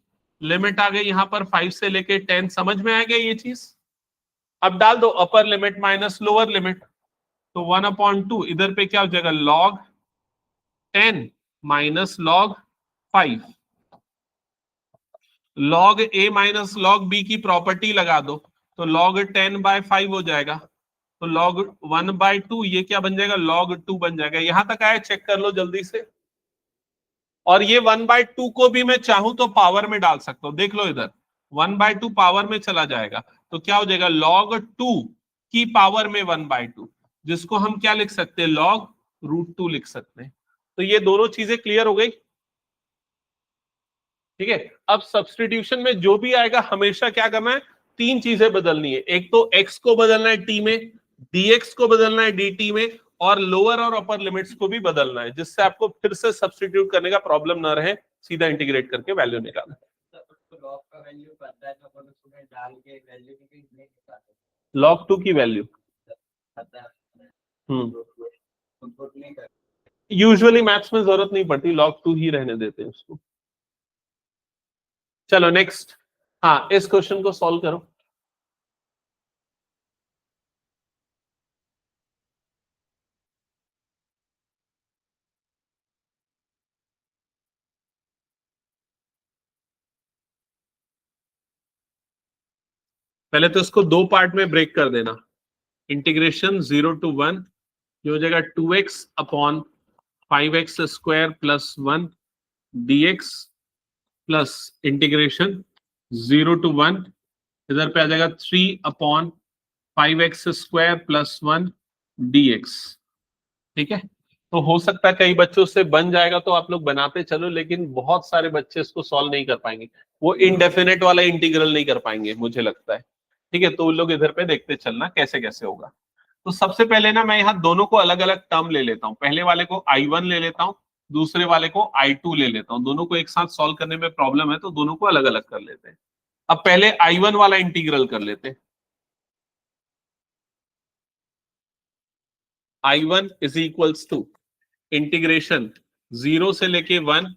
लिमिट आ गई यहाँ पर 5 से लेके 10। समझ में आ गया ये चीज? अब डाल दो अपर लिमिट माइनस लोअर लिमिट, तो 1/2 इधर पे क्या हो जाएगा, log 10 minus log 5। log a minus log b की प्रॉपर्टी लगा दो, तो log 10/5 हो जाएगा। तो log 1/2 ये क्या बन जाएगा, log 2 बन जाएगा। यहां तक आया, चेक कर लो जल्दी से। और ये 1/2 को भी मैं चाहूं तो पावर में डाल सकता हूं, देख लो इधर 1/2 पावर में चला जाएगा, तो क्या हो जाएगा, log 2 की पावर में 1/2, जिसको हम क्या लिख सकते हैं, log √2 लिख सकते हैं। तो ये दोनों चीजें क्लियर हो गई, ठीक है। अब सब्स्टिट्यूशन में जो भी आएगा हमेशा क्या करना है, 3 चीजें बदलनी है। एक तो x को बदलना है t में, dx को बदलना है dt में, और लोअर और अपर लिमिट्स को भी बदलना है, जिससे आपको फिर से सब्स्टिट्यूट करने का प्रॉब्लम ना रहे, सीधा इंटीग्रेट करके वैल्यू निकालना। log 2 की वैल्यू यूजुअली मैथ्स में जरूरत नहीं पड़ती, log 2 ही रहने देते हैं उसको। चलो नेक्स्ट, हाँ इस क्वेश्चन को सॉल्व करो। पहले तो इसको 2 पार्ट में ब्रेक कर देना। इंटीग्रेशन 0 to 1 ये हो जाएगा 2x upon 5x square plus 1 dx plus integration 0 to 1 इधर पे आ जाएगा 3 upon 5x square plus 1 dx। ठीक है, तो हो सकता है कई बच्चों से बन जाएगा, तो आप लोग बनाते चलो, लेकिन बहुत सारे बच्चे इसको सॉल्व नहीं कर पाएंगे, वो इनडेफिनेट वाला इंटीग्रल नहीं कर पाएंगे मुझे लगता है। ठीक है, तो उन लोग इधर पे देखते चलना कैसे कैसे होगा। तो सबसे पहले ना मैं यहाँ दोनों को अलग अलग टर्म ले लेता हूँ, पहले वाले को I1 ले लेता हूँ, दूसरे वाले को I2 ले लेता हूँ। दोनों को एक साथ सॉल्व करने में प्रॉब्लम है, तो दोनों को अलग अलग कर लेते हैं। अब पहले I1 वाला इंटीग्रल कर लेते हैं। I1 is equals to integration 0 से लेके 1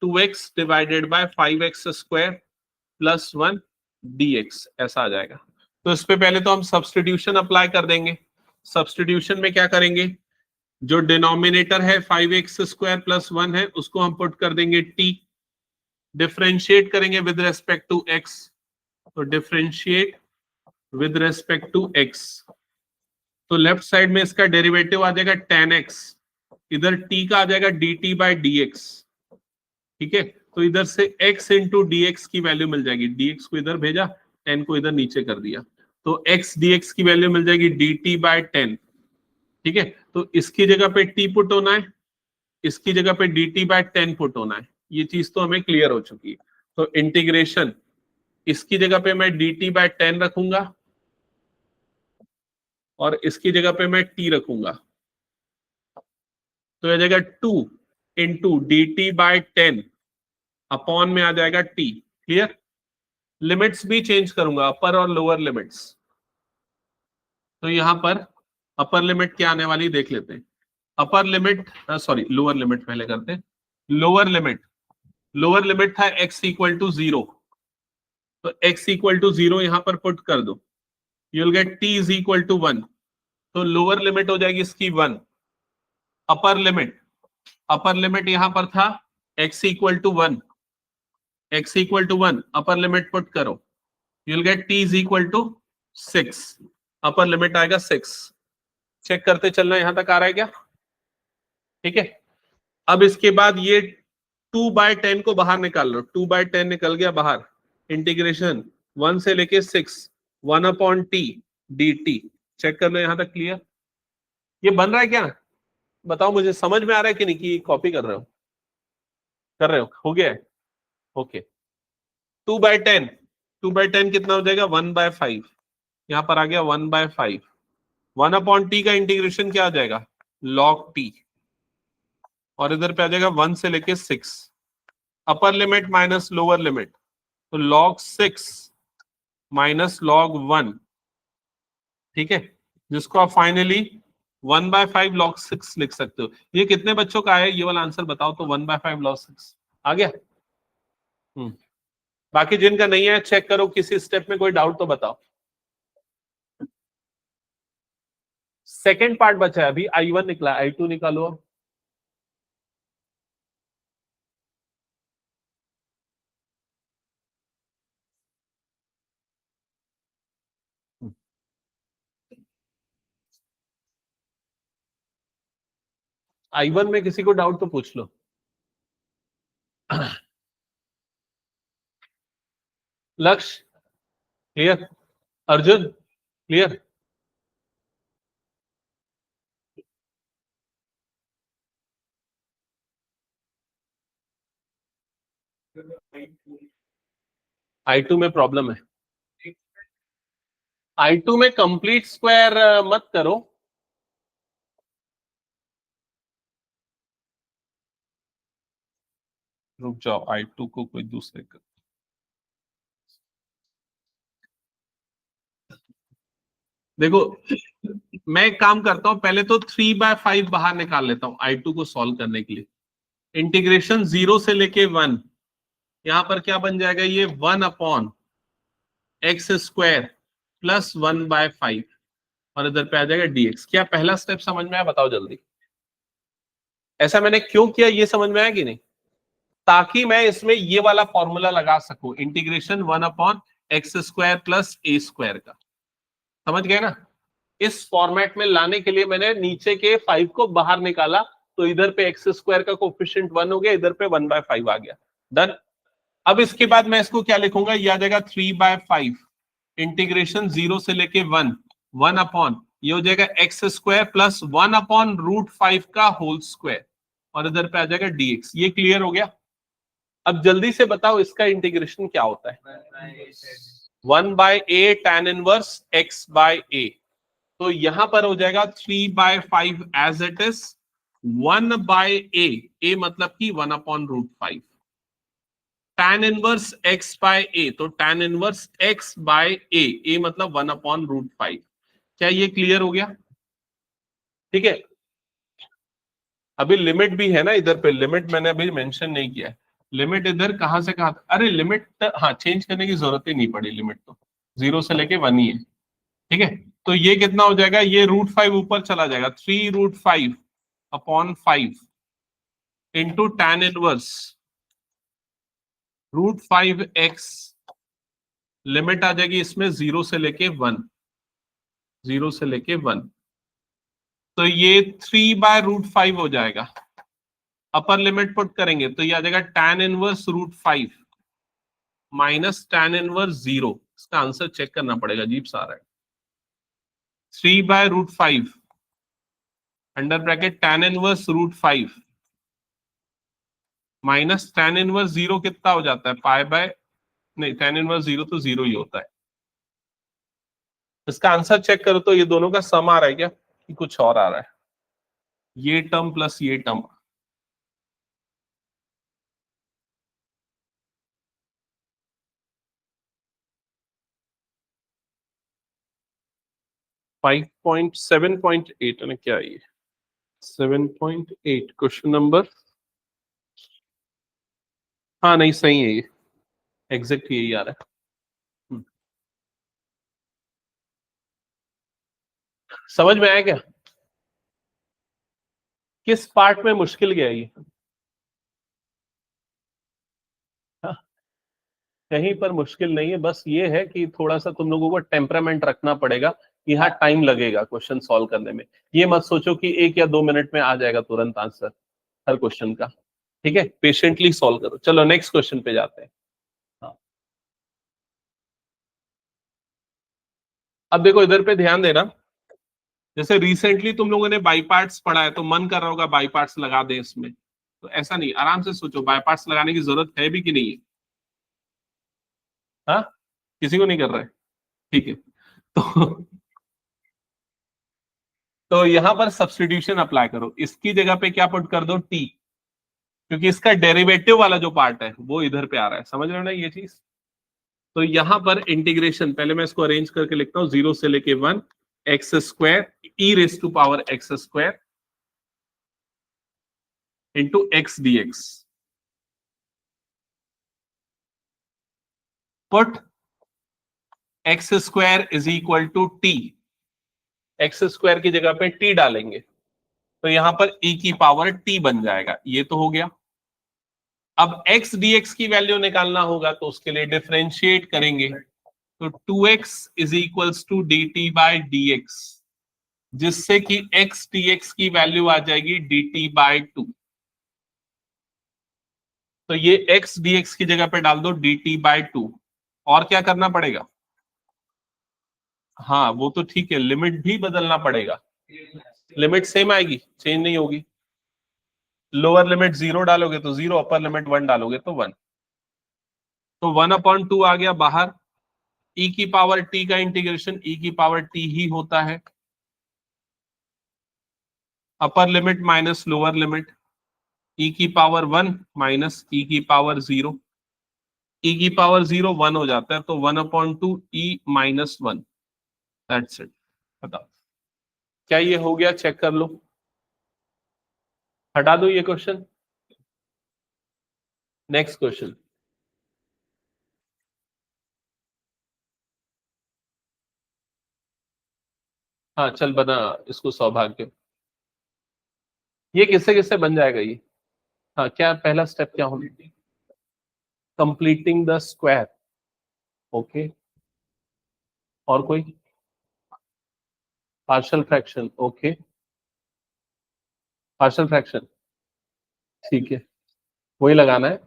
2x divided by 5x square plus 1 dx, ऐसा आ जाएगा। तो इस पे पहले तो हम सब्स्टिट्यूशन अप्लाई कर देंगे। सब्स्टिट्यूशन में क्या करेंगे, जो डिनोमिनेटर है 5x स्क्वायर प्लस 1 है, उसको हम पुट कर देंगे t, डिफरेंशिएट करेंगे विद रेस्पेक्ट टू x, तो differentiate with respect to x, तो लेफ्ट साइड में इसका डेरिवेटिव आ जाएगा tan x, इधर t का आ जाएगा dt बाय dx। ठीक है, तो इधर से x इंटू dx की वैल्यू मिल जाएगी, dx को इधर भेजा, tan को इधर नीचे कर दिया, तो x dx की वैल्यू मिल जाएगी dt बाय 10। ठीक है, तो इसकी जगह पे t पुट होना है, इसकी जगह पे dt बाय 10 पुट होना है। ये चीज तो हमें क्लियर हो चुकी है। तो इंटीग्रेशन, इसकी जगह पे मैं dt बाय 10 रखूंगा और इसकी जगह पे मैं t रखूंगा, तो यह जाएगा 2 इंटू dt बाय 10 अपॉन में आ जाएगा t। क्लियर, लिमिट्स भी चेंज करूंगा, अपर और लोअर लिमिट्स। तो यहां पर अपर लिमिट क्या आने वाली देख लेते हैं। Upper limit, sorry lower limit पहले करते हैं। लोअर लिमिट था x इक्वल टू 0, तो x इक्वल टू 0 यहां पर पुट कर दो, you will get t is equal to 1, तो लोअर लिमिट हो जाएगी इसकी 1। अपर लिमिट यहां पर था x equal to 1, x equal to 1, upper limit put करो, you will get t is equal to 6, upper limit आएगा 6। चेक करते चलना यहां तक आ रहा है क्या? ठीक है, अब इसके बाद ये 2/10 को बाहर निकाल लो, 2/10 निकल गया बाहर, इंटीग्रेशन 1 से लेके 6 1/t dt। चेक कर लो यहां तक क्लियर, ये बन रहा है क्या? बताओ मुझे, समझ में आ रहा है कि नहीं, कि कॉपी कर रहे हो? हो गया है? ओके, 2/10 कितना हो जाएगा, 1/5, यहां पर आ गया 1/5। 1/t का इंटीग्रेशन क्या आ जाएगा, log t, और इधर पे आ जाएगा 1 से लेके 6, upper limit minus lower limit, तो log 6 माइनस log 1, ठीक है, जिसको आप फाइनली 1/5 log 6 लिख सकते हो। ये कितने बच्चों का है ये वाला आंसर बताओ तो, 1/5 log 6 आ गया। बाकी जिनका नहीं है चेक करो, किसी स्टेप में कोई डाउट तो बताओ। सेकेंड पार्ट बचा है अभी, I1 निकला, I2 निकालो अब। I1 में किसी को डाउट तो पूछ लो। लक्ष्य क्लियर, अर्जुन क्लियर। I2 में प्रॉब्लम है, I2 में कंप्लीट स्क्वायर मत करो, रुक जाओ, I2 को कोई दूसरे का, देखो मैं एक काम करता हूं, पहले तो 3/5 बाहर निकाल लेता हूं I2 को सॉल्व करने के लिए। इंटीग्रेशन 0 से लेके 1, यहां पर क्या बन जाएगा ये 1/x² प्लस 1/5, और इधर पे आ जाएगा dx। क्या पहला स्टेप समझ में आया बताओ जल्दी। ऐसा मैंने क्यों किया ये समझ में आया कि नहीं, ताकि मैं इसमें ये वाला फॉर्मूला लगा सकूं, इंटीग्रेशन 1/x² प्लस a² का। समझ गए ना, इस फॉर्मेट में लाने के लिए मैंने नीचे के 5 को बाहर निकाला, तो इधर पे x² का कोफिशिएंट 1 हो गया, इधर पे 1/5 आ गया। डन। अब इसके बाद मैं इसको क्या लिखूंगा, ये आ जाएगा 3/5 इंटीग्रेशन 0 से लेके 1 अपॉन, ये हो जाएगा x² प्लस 1/√5 का होल स्क्वायर, और इधर पे आ जाएगा dx। ये क्लियर हो गया। अब जल्दी से बताओ इसका इंटीग्रेशन क्या होता है, 1/a tan इनवर्स x/a, तो यहां पर हो जाएगा 3/5 as it is 1/a, a मतलब कि 1/√5, tan इनवर्स x/a, तो tan इनवर्स x/a, a मतलब 1/√5। क्या ये क्लियर हो गया? ठीक है, अभी लिमिट भी है ना इधर पे, लिमिट मैंने अभी मेंशन नहीं किया है। लिमिट इधर कहां से कहां, अरे लिमिट हाँ चेंज करने की जरूरत ही नहीं पड़ी, लिमिट तो 0 से लेके 1 ही है। ठीक है, तो ये कितना हो जाएगा, ये √5 ऊपर चला जाएगा, 3√5/5 into tan inverse √5x, limit आ जाएगी इसमें 0 से लेके 1, 0 से लेके 1, तो ये 3/√5 हो जाएगा। अपर लिमिट पुट करेंगे तो ये आ जाएगा tan inverse √5 minus tan inverse 0। इसका आंसर चेक करना पड़ेगा, अजीब सा आ रहा है। 3/√5 under bracket tan inverse √5 minus tan inverse 0 कितना हो जाता है, नहीं tan इनवर्स 0 तो 0 ही होता है। इसका आंसर चेक करो तो ये दोनों का सम आ रहा है क्या, कि कुछ और आ रहा है, ये टर्म प्लस ये टर्म। 7.8 है ना, क्या है ये 7.8 क्वेश्चन नंबर, हाँ नहीं सही है ये, एग्जैक्ट यही आ रहा है। समझ में आया क्या, किस पार्ट में मुश्किल गया ये, हाँ, कहीं पर मुश्किल नहीं है, बस ये है कि थोड़ा सा तुम लोगों को टेम्परामेंट रखना पड़ेगा, यहाँ टाइम लगेगा क्वेश्चन सॉल्व करने में। ये मत सोचो कि 1 या 2 मिनट में आ जाएगा तुरंत आंसर हर क्वेश्चन का। ठीक है, पेशेंटली सॉल्व करो। चलो नेक्स्ट क्वेश्चन पे जाते हैं। हाँ। अब देखो इधर पे ध्यान देना, जैसे रिसेंटली तुम लोगों ने बाई पार्ट्स पढ़ा है, तो मन कर रहा होगा बाई पार्ट्स लगा दे इसमें, तो ऐसा नहीं, आराम से सोचो बाई पार्ट्स लगाने की जरूरत है भी कि नहीं है। हाँ, किसी को नहीं कर रहा है, ठीक है। तो यहां पर सब्स्टिट्यूशन अप्लाई करो, इसकी जगह पे क्या पुट कर दो, टी, क्योंकि इसका डेरिवेटिव वाला जो पार्ट है वो इधर पे आ रहा है, समझ रहे हो ना ये चीज। तो यहां पर इंटीग्रेशन, पहले मैं इसको अरेंज करके लिखता हूं, 0 से लेके 1 x square e raise to power x square into x dx. Put x square is equal to t, x square की जगह पे टी डालेंगे तो यहां पर e की पावर t बन जाएगा, ये तो हो गया। अब x dx की वैल्यू निकालना होगा तो उसके लिए डिफरेंशिएट करेंगे, तो 2x is equals to dt by dx, जिससे कि x dx की वैल्यू आ जाएगी dt बाय 2। तो ये x dx की जगह पे डाल दो dt बाय 2। और क्या करना पड़ेगा, हाँ वो तो ठीक है, लिमिट भी बदलना पड़ेगा, लिमिट सेम आएगी, चेंज नहीं होगी। लोअर लिमिट 0 डालोगे तो 0, अपर लिमिट 1 डालोगे तो 1। तो 1/2 आ गया बाहर। e की पावर t का इंटीग्रेशन e की पावर t ही होता है, अपर limit minus lower limit, e की पावर 1 माइनस e की पावर 0, e की पावर 0 1 हो जाता है, तो 1/2 e माइनस 1, दैट्स इट। बताओ क्या ये हो गया, चेक कर लो, हटा दो ये क्वेश्चन। नेक्स्ट क्वेश्चन, हाँ चल बना इसको सौभाग्य। ये किससे किससे बन जाएगा ये, हाँ क्या पहला स्टेप क्या होगा, कंप्लीटिंग द स्क्वायर, ओके। और कोई, partial fraction, okay, partial fraction, ठीक है, वही लगाना है।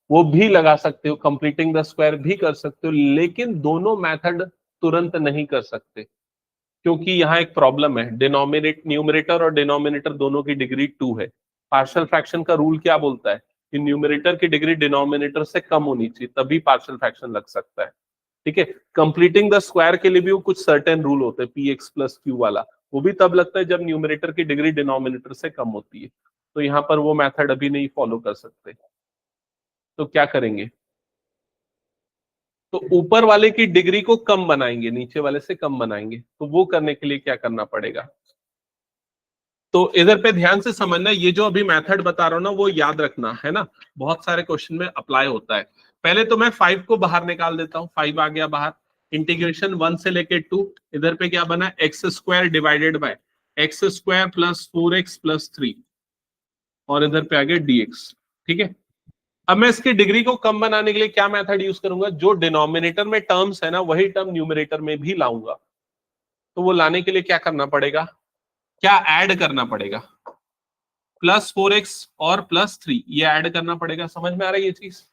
वो भी लगा सकते हो, कंप्लीटिंग द स्क्वायर भी कर सकते हो, लेकिन दोनों मेथड तुरंत नहीं कर सकते, क्योंकि यहाँ एक प्रॉब्लम है, न्यूमरेटर और डिनोमिनेटर दोनों की डिग्री 2 है। पार्शियल फ्रैक्शन का रूल क्या बोलता है कि न्यूमरेटर की डिग्री डिनोमिनेटर से कम होनी चाहिए, तभी पार्शियल फ्रैक्शन लग सकता है, ठीक है। कंप्लीटिंग द स्क्वायर के लिए भी वो कुछ सर्टेन रूल होते हैं, px प्लस क्यू वाला, वो भी तब लगता है जब न्यूमरेटर की डिग्री डिनोमिनेटर से कम होती है। तो यहाँ पर वो मेथड अभी नहीं फॉलो कर सकते, तो क्या करेंगे, तो ऊपर वाले की डिग्री को कम बनाएंगे, नीचे वाले से कम बनाएंगे। तो वो करने के लिए क्या करना पड़ेगा, तो इधर पे ध्यान से समझना, ये जो अभी मेथड बता रहा हूं ना वो याद रखना है ना, बहुत सारे क्वेश्चन में अप्लाई होता है। पहले तो मैं 5 को बाहर निकाल देता हूं, 5 आ गया बाहर, इंटीग्रेशन 1 से लेके 2, इधर पे क्या बना, x square divided by x square plus 4x plus 3, और इधर पे आ गया dx, ठीक है। अब मैं इसकी डिग्री को कम बनाने के लिए क्या मेथड यूज करूंगा, जो डिनोमिनेटर में टर्म्स है ना वही टर्म न्यूमरेटर में भी लाऊंगा। तो वो लाने के लिए क्या करना पड़ेगा, क्या ऐड करना पड़ेगा, प्लस 4x और प्लस 3, ये ऐड करना पड़ेगा। समझ में आ रहा है ये चीज,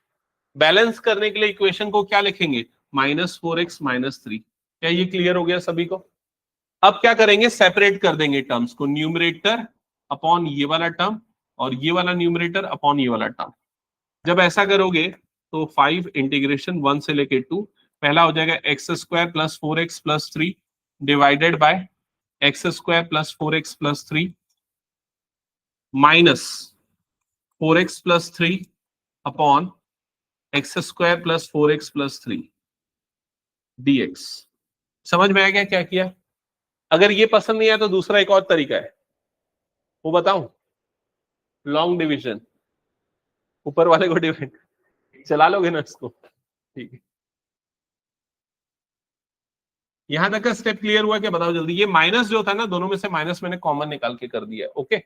बैलेंस करने के लिए इक्वेशन को क्या लिखेंगे, -4x माइनस 3। क्या ये क्लियर हो गया सभी को। अब क्या करेंगे, सेपरेट कर देंगे टर्म्स को, न्यूमरेटर अपॉन ये वाला टर्म और ये वाला न्यूमरेटर अपॉन ये वाला टर्म। जब ऐसा करोगे तो 5 इंटीग्रेशन 1 से लेके 2, पहला हो जाएगा x square plus 4x plus 3 divided by x square plus 4x plus 3 minus 4x plus 3 upon x square plus 4x plus 3 dx। समझ में आ गया क्या किया। अगर ये पसंद नहीं आया तो दूसरा एक और तरीका है, वो बताऊं, लॉन्ग डिवीजन, ऊपर वाले को डिवाइड, चला लोगे ना इसको, ठीक है। यहां तक का स्टेप क्लियर हुआ क्या, बताओ जल्दी। ये माइनस जो था ना, दोनों में से माइनस मैंने कॉमन निकाल के कर दिया, ओके।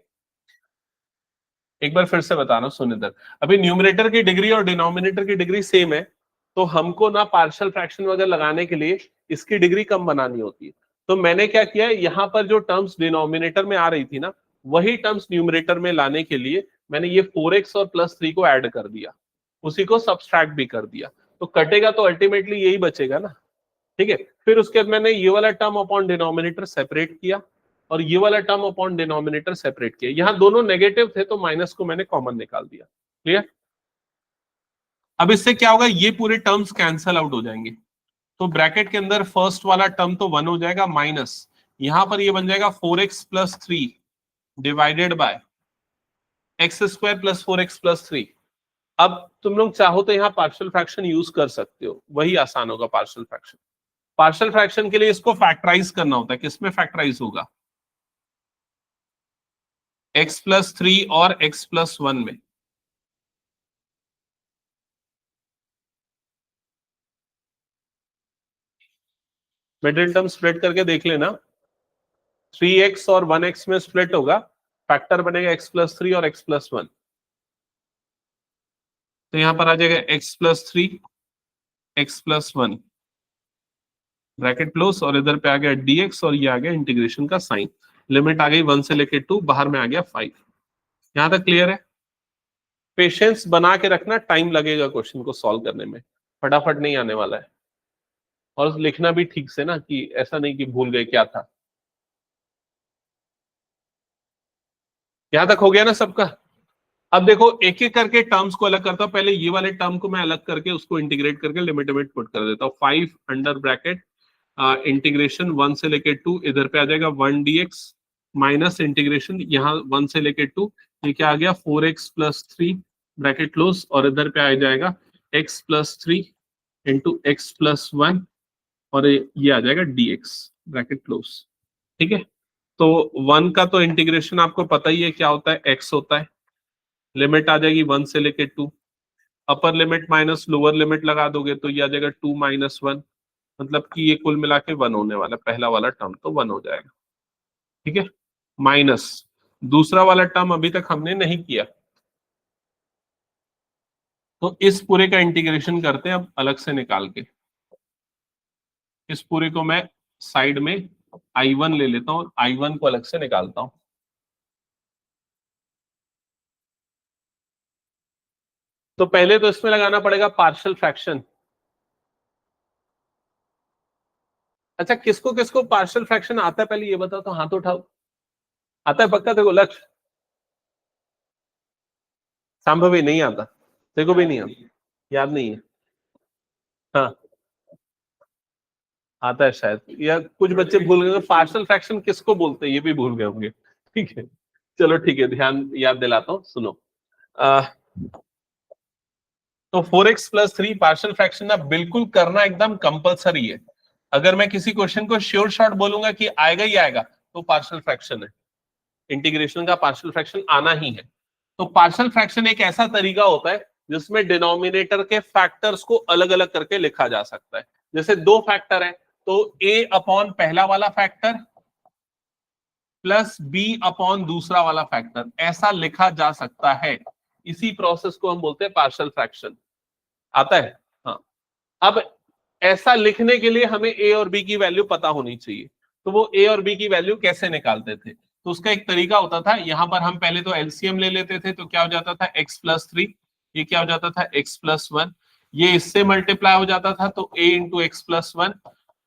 एक बार फिर से बता रहा हूं, सुन इधर, अभी न्यूमरेटर की डिग्री और डिनोमिनेटर की डिग्री सेम है, तो हमको ना पार्शियल फ्रैक्शन वगैरह लगाने के लिए इसकी डिग्री कम बनानी होती है। तो मैंने क्या किया, यहाँ पर जो टर्म्स डिनोमिनेटर में आ रही थी ना, वही टर्म्स न्यूमरेटर में लाने के लिए मैंने ये 4x और प्लस 3 को ऐड कर दिया, उसी को सब्सट्रैक्ट भी कर दिया। तो कटेगा तो अल्टीमेटली यही बचेगा ना, ठीक है। फिर उसके बाद मैंने ये वाला टर्म अपॉन डिनोमिनेटर सेपरेट किया और ये वाला टर्म अपॉन डिनोमिनेटर सेपरेट किया। यहां दोनों नेगेटिव थे तो माइनस को मैंने कॉमन निकाल दिया, क्लियर। अब इससे क्या होगा, ये पूरे टर्म्स कैंसल आउट हो जाएंगे, तो ब्रैकेट के अंदर फर्स्ट वाला टर्म तो 1 हो जाएगा, माइनस यहां पर ये बन जाएगा 4x plus 3 divided by x square plus 4x+3। अब तुम लोग चाहो तो यहाँ पार्शियल फ्रैक्शन यूज कर सकते हो, वही आसान होगा पार्शियल फ्रैक्शन। पार्शियल फ्रैक्शन के लिए इसको फैक्टराइज करना होता है। किसमें फैक्टराइज होगा? x+3 और x+1 में। मिडिल टर्म स्प्लिट करके देख लेना। 3x और 1x में स्प्लिट होगा, फैक्टर बनेगा x+3 और x+1। तो यहां पर आ जाएगा x+3 x+1 ब्रैकेट क्लोज, और इधर पे आ गया dx, और ये आ गया इंटीग्रेशन का साइन। लिमिट आ गई 1 से लेके 2, बाहर में आ गया 5। यहां तक क्लियर है? पेशेंस बना के रखना, टाइम लगेगा क्वेश्चन को सॉल्व करने में, फटाफट नहीं आने वाला है। और लिखना भी ठीक से ना, कि ऐसा नहीं कि भूल गए क्या था। यहां तक हो गया ना सबका? अब देखो एक एक करके टर्म्स को अलग करता हूं। पहले ये वाले टर्म को मैं अलग करके उसको इंटीग्रेट करके लिमिट पुट कर देता हूँ। 5 अंडर ब्रैकेट इंटीग्रेशन 1 से लेके 2, इधर पे आ जाएगा 1 dx माइनस इंटीग्रेशन यहाँ 1 से लेके 2, ये क्या आ गया 4x+3 ब्रैकेट क्लोज, और इधर पे आ जाएगा x+3 इंटू x+1, और ये आ जाएगा dx ब्रैकेट क्लोज। ठीक है, तो 1 का तो इंटीग्रेशन आपको पता ही है क्या होता है, x होता है। लिमिट आ जाएगी 1 से लेके 2, upper limit minus lower limit लगा दोगे तो ये आ जाएगा 2 - 1, मतलब कि ये कुल मिला के 1 होने वाला, पहला वाला टर्म तो 1 हो जाएगा। ठीक है, माइनस दूसरा वाला टर्म अभी तक हमने नहीं किया, तो इस पूरे का इंटीग्रेशन करते हैं अब अलग से निकाल के। इस पूरे को मैं साइड में I1 ले लेता हूं, I1 को अलग से निकालता हूं। तो पहले तो इसमें लगाना पड़ेगा पार्शियल फ्रैक्शन। अच्छा, किसको किसको पार्शियल फ्रैक्शन आता है पहले ये बताओ तो, हाथ उठाओ। आता है पक्का? देखो लक्ष्य, संभव नहीं आता, देखो भी नहीं आता, याद नहीं है। हाँ आता है शायद, या कुछ बच्चे भूल गए। पार्शियल फ्रैक्शन किसको बोलते हैं ये भी भूल गए होंगे। ठीक है, चलो ठीक है, ध्यान याद दिलाता हूँ, सुनो। तो 4x+3 पार्शियल फ्रैक्शन ना बिल्कुल करना एकदम कंपलसरी है। अगर मैं किसी क्वेश्चन को श्योर शॉट बोलूंगा कि आएगा ही आएगा, तो पार्शियल फ्रैक्शन है, इंटीग्रेशन का पार्शियल फ्रैक्शन आना ही है। तो पार्शियल फ्रैक्शन एक ऐसा तरीका होता है जिसमें डिनोमिनेटर के फैक्टर्स को अलग अलग करके लिखा जा सकता है। जैसे 2 फैक्टर है, तो a अपॉन पहला वाला फैक्टर प्लस b अपॉन दूसरा वाला फैक्टर, ऐसा लिखा जा सकता है। इसी प्रोसेस को हम बोलते हैं पार्शियल फ्रैक्शन। आता है? हाँ। अब ऐसा लिखने के लिए हमें a और b की वैल्यू पता होनी चाहिए। तो वो a और b की वैल्यू कैसे निकालते थे? तो उसका एक तरीका होता था, यहां पर हम पहले तो एलसीएम ले लेते थे, तो क्या हो जाता था x+3, ये क्या हो जाता था x+1, ये इससे मल्टीप्लाई हो जाता था तो a इंटू x+1,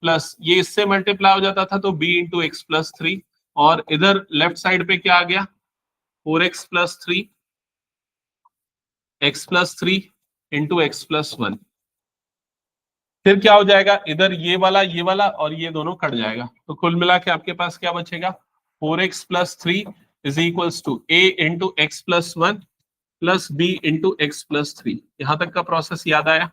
प्लस ये इससे मल्टीप्लाई हो जाता था तो b इंटू x+3, और इधर लेफ्ट साइड पे क्या आ गया 4x+3 x+3 इंटू x+1। फिर क्या हो जाएगा, इधर ये वाला और ये दोनों कट जाएगा, तो कुल मिला के आपके पास क्या बचेगा 4x+3 is equals to a into x+1 plus b into x+3। यहां तक का प्रोसेस याद आया?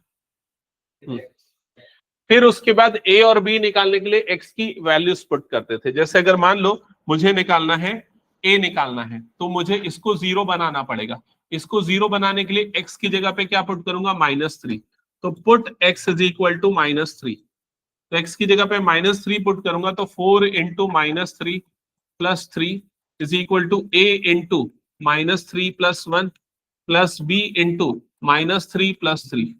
फिर उसके बाद a और b निकालने के लिए x की वैल्यूज पुट करते थे। जैसे अगर मान लो मुझे निकालना है a निकालना है, तो मुझे इसको 0 बनाना पड़ेगा। इसको 0 बनाने के लिए x की जगह पे क्या पुट करूंगा -3, तो put x is equal to -3, तो x की जगह पे -3 पुट करूंगा तो 4 into -3 plus 3 is equal to a into -3 plus 1 plus b into -3 plus 3,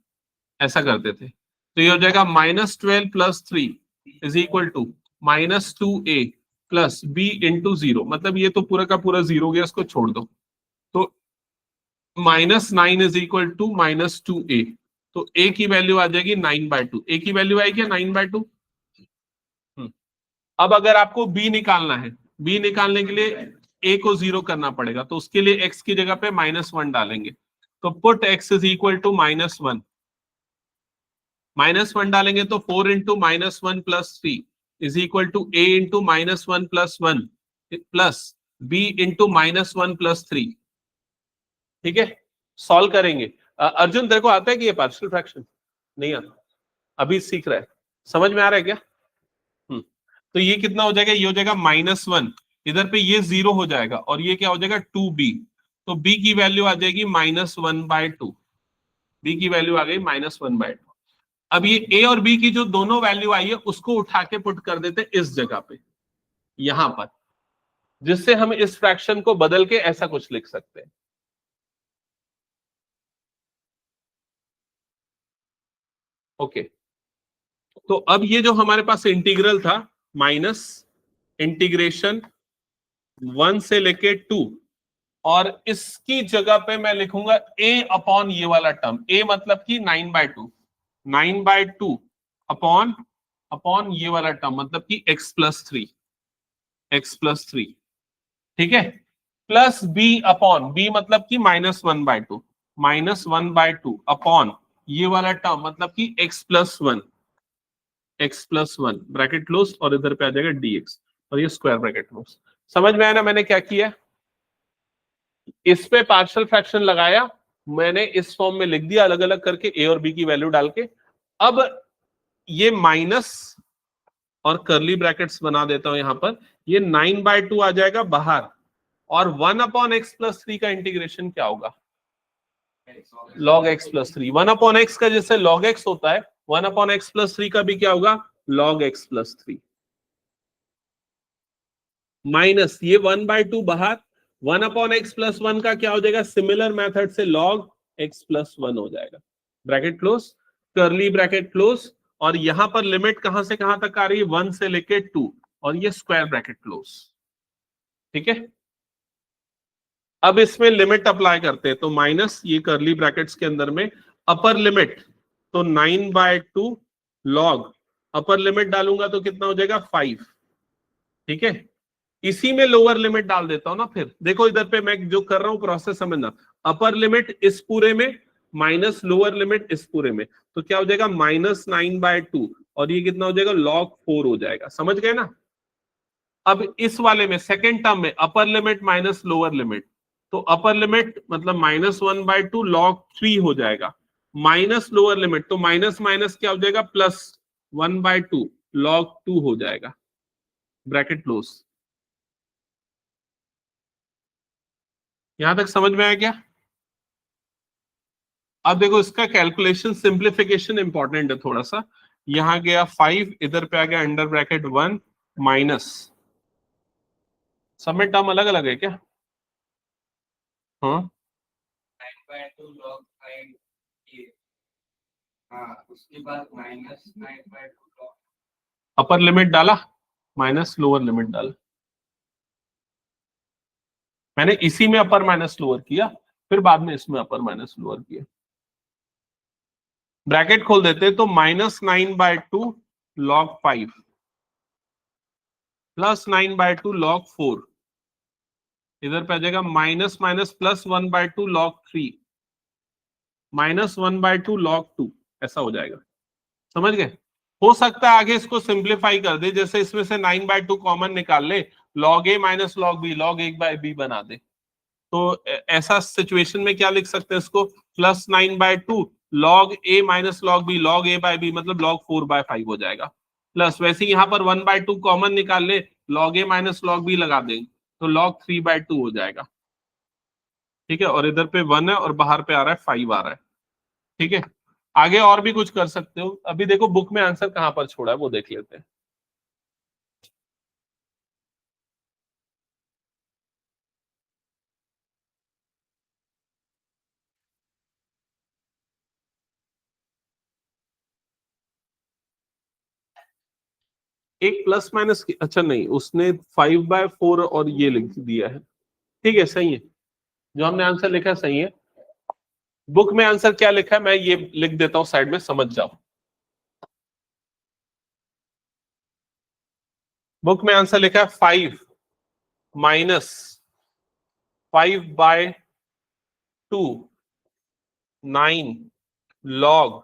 ऐसा करते थे। तो ये हो जाएगा -12 plus 3 is equal to -2a plus b into 0, मतलब ये तो पूरा का पूरा 0 गया, इसको छोड़ दो, तो -9 इज इक्वल टू -2a, तो a की वैल्यू आ जाएगी 9/2। a की वैल्यू आई क्या 9/2। अब अगर आपको b निकालना है, b निकालने के लिए a को 0 करना पड़ेगा, तो उसके लिए x की जगह पे -1 डालेंगे, तो put x is equal to -1, -1 डालेंगे तो 4 into -1 plus 3 is equal to a into -1 plus 1 plus b into -1 plus 3, ठीक है, सॉल्व करेंगे। अर्जुन तेरे को आता है कि ये पार्शियल फ्रैक्शन? नहीं आता, अभी सीख रहा है। समझ में आ रहा है क्या? तो ये कितना हो जाएगा? ये हो जाएगा -1, इधर पे ये 0 हो जाएगा और ये क्या हो जाएगा 2b। तो b की वैल्यू आ जाएगी -1/2। b की वैल्यू आ गई -1/2। अब ये a और b की जो दोनों वैल्यू आई है उसको उठा के पुट कर देते इस जगह पे, यहां पर, जिससे हम इस फ्रैक्शन को बदल के ऐसा कुछ लिख सकते हैं। ओके, तो अब ये जो हमारे पास इंटीग्रल था माइनस इंटीग्रेशन 1 से लेके 2, और इसकी जगह पे मैं लिखूंगा a अपॉन ये वाला टर्म, a मतलब कि 9/2, 9/2 अपॉन अपॉन ये वाला टर्म मतलब कि x+3, x+3, ठीक है, प्लस b अपॉन b मतलब कि -1/2, -1/2 अपॉन ये वाला टर्म मतलब कि x+1, x+1 ब्रैकेट क्लोज, और इधर पे आ जाएगा dx, और ये स्क्वायर ब्रैकेट क्लोज। समझ में आया ना मैंने क्या किया? इस पे पार्शियल फ्रैक्शन लगाया, मैंने इस फॉर्म में लिख दिया अलग अलग करके a और b की वैल्यू डाल के। अब ये माइनस और कर्ली ब्रैकेट्स बना देता हूं यहां पर, ये 9/2 आ जाएगा बाहर, और 1/x+3 का इंटीग्रेशन क्या होगा? log x+3। 1/x का जैसे log x होता है, 1/x+3 का भी क्या होगा? log x+3 माइनस ये 1/2 बाहर, 1/x+1 का क्या हो जाएगा? सिमिलर मेथड से log x+1 हो जाएगा, bracket close, curly bracket close, और यहां पर लिमिट कहां से कहां तक आ रही है? 1 से लेके 2, और ये स्क्वायर ब्रैकेट क्लोज। ठीक है, अब इसमें लिमिट अप्लाई करते हैं, तो माइनस ये कर्ली ब्रैकेट्स के अंदर में अपर लिमिट, तो 9/2 लॉग, अपर लिमिट डालूंगा तो कितना हो जाएगा? 5। ठीक है, इसी में लोअर लिमिट डाल देता हूं ना, फिर देखो इधर पे मैं जो कर रहा हूं प्रोसेस समझना, अपर लिमिट इस पूरे में माइनस लोअर लिमिट इस पूरे में, तो क्या हो जाएगा? -9/2, और ये कितना हो जाएगा? log 4 हो जाएगा। समझ गए ना? अब इस वाले में सेकेंड टर्म में अपर लिमिट माइनस लोअर लिमिट, तो अपर लिमिट मतलब -1/2 log 3 हो जाएगा, माइनस लोअर लिमिट, तो माइनस माइनस क्या हो जाएगा? +1/2 log 2 हो जाएगा, ब्रैकेट क्लोज। यहां तक समझ में आया क्या? अब देखो इसका कैलकुलेशन सिंप्लीफिकेशन इंपॉर्टेंट है थोड़ा सा। यहां गया 5, इधर पे आ गया अंडर ब्रैकेट 1 माइनस, सब में टर्म अलग अलग है क्या? हाँ, 9/2 log 5 ये, हाँ उसके बाद -9/2 log, अपर लिमिट डाला माइनस लोअर लिमिट डाला, मैंने इसी में अपर माइनस लोअर किया, फिर बाद में इसमें अपर माइनस लोअर किया। ब्रैकेट खोल देते तो -9/2 log 5 प्लस 9/2 log 4, इधर पे आ जाएगा माइनस माइनस +1/2 log 3 -1/2 log 2, ऐसा हो जाएगा। समझ गए? हो सकता है आगे इसको सिंप्लीफाई कर दे, जैसे इसमें से 9/2 कॉमन निकाल ले, log a minus log b, log 1/b बना दे। तो ऐसा सिचुएशन में क्या लिख सकते हैं इसको? +9/2 log a minus log b, log a/b मतलब log 4/5 हो जाएगा। प्लस वैसे यहाँ पर 1/2 कॉमन निकाल ले, log a minus log b लगा देंगे तो log 3/2 हो जाएगा। ठीक है, और इधर पे 1 है और बाहर पे आ रहा है 5 आ रहा है। ठीक है, आगे और भी कुछ कर सकते हो। अभी देखो बुक में आंसर कहां पर छोड़ा है वो देख लेते हैं। एक प्लस माइनस, अच्छा नहीं, उसने 5/4 और ये लिख दिया है। ठीक है, सही है, जो हमने आंसर लिखा सही है। बुक में आंसर क्या लिखा है मैं ये लिख देता हूं साइड में, समझ जाओ। बुक में आंसर लिखा है 5 minus 5/2 9 log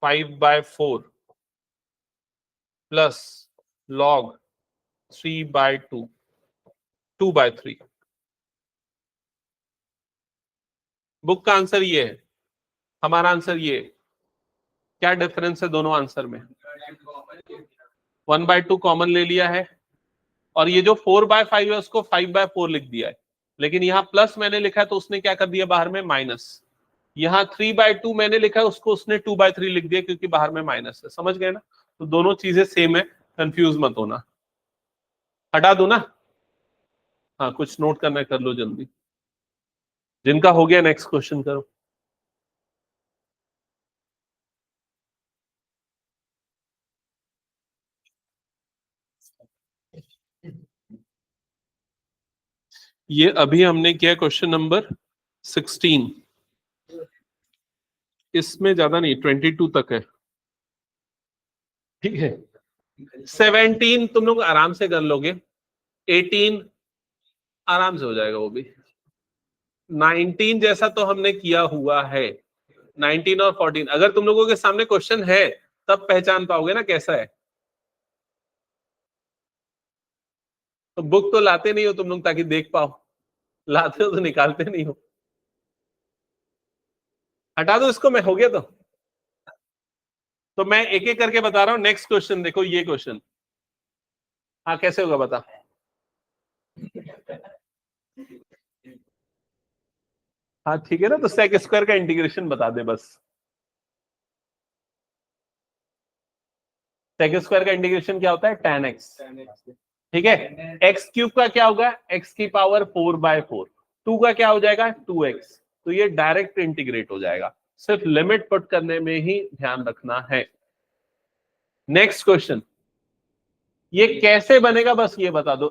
5/4 plus log 3/2 2/3। Book का आंसर ये है, हमारा आंसर ये है। क्या डिफरेंस है दोनों आंसर में? 1/2 कॉमन ले लिया है, और ये जो 4/5 है उसको 5/4 लिख दिया है, लेकिन यहाँ प्लस मैंने लिखा है तो उसने क्या कर दिया बाहर में माइनस। यहाँ 3/2 मैंने लिखा है, उसको उसने 2/3 लिख दिया क्योंकि बाहर में माइनस है। समझ गए ना? तो दोनों चीजें सेम है, कंफ्यूज मत होना। हटा दो ना? हाँ, कुछ नोट करना है कर लो जल्दी, जिनका हो गया नेक्स्ट क्वेश्चन करो। ये अभी हमने किया क्वेश्चन नंबर 16, इसमें ज्यादा नहीं, 22 तक है, ठीक है। 17 तुम लोग आराम से कर लोगे, 18 आराम से हो जाएगा वो भी, 19 जैसा तो हमने किया हुआ है। 19 और 14 अगर तुम लोगों के सामने क्वेश्चन है तब पहचान पाओगे ना कैसा है। तो बुक तो लाते नहीं हो तुम लोग ताकि देख पाओ, लाते हो तो निकालते नहीं हो। हटा दो इसको, मैं हो गया तो मैं एक एक करके बता रहा हूं। नेक्स्ट क्वेश्चन देखो, ये क्वेश्चन, हाँ कैसे होगा बता। हाँ ठीक है ना, तो सेक स्क्वायर का इंटीग्रेशन बता दे बस। सेक स्क्वायर का इंटीग्रेशन क्या होता है? tan x, ठीक है। एक्स क्यूब का क्या होगा? x की पावर 4/4। 2 का क्या हो जाएगा? 2x। तो ये डायरेक्ट इंटीग्रेट हो जाएगा, सिर्फ लिमिट पुट करने में ही ध्यान रखना है। नेक्स्ट क्वेश्चन, ये कैसे बनेगा बस ये बता दो।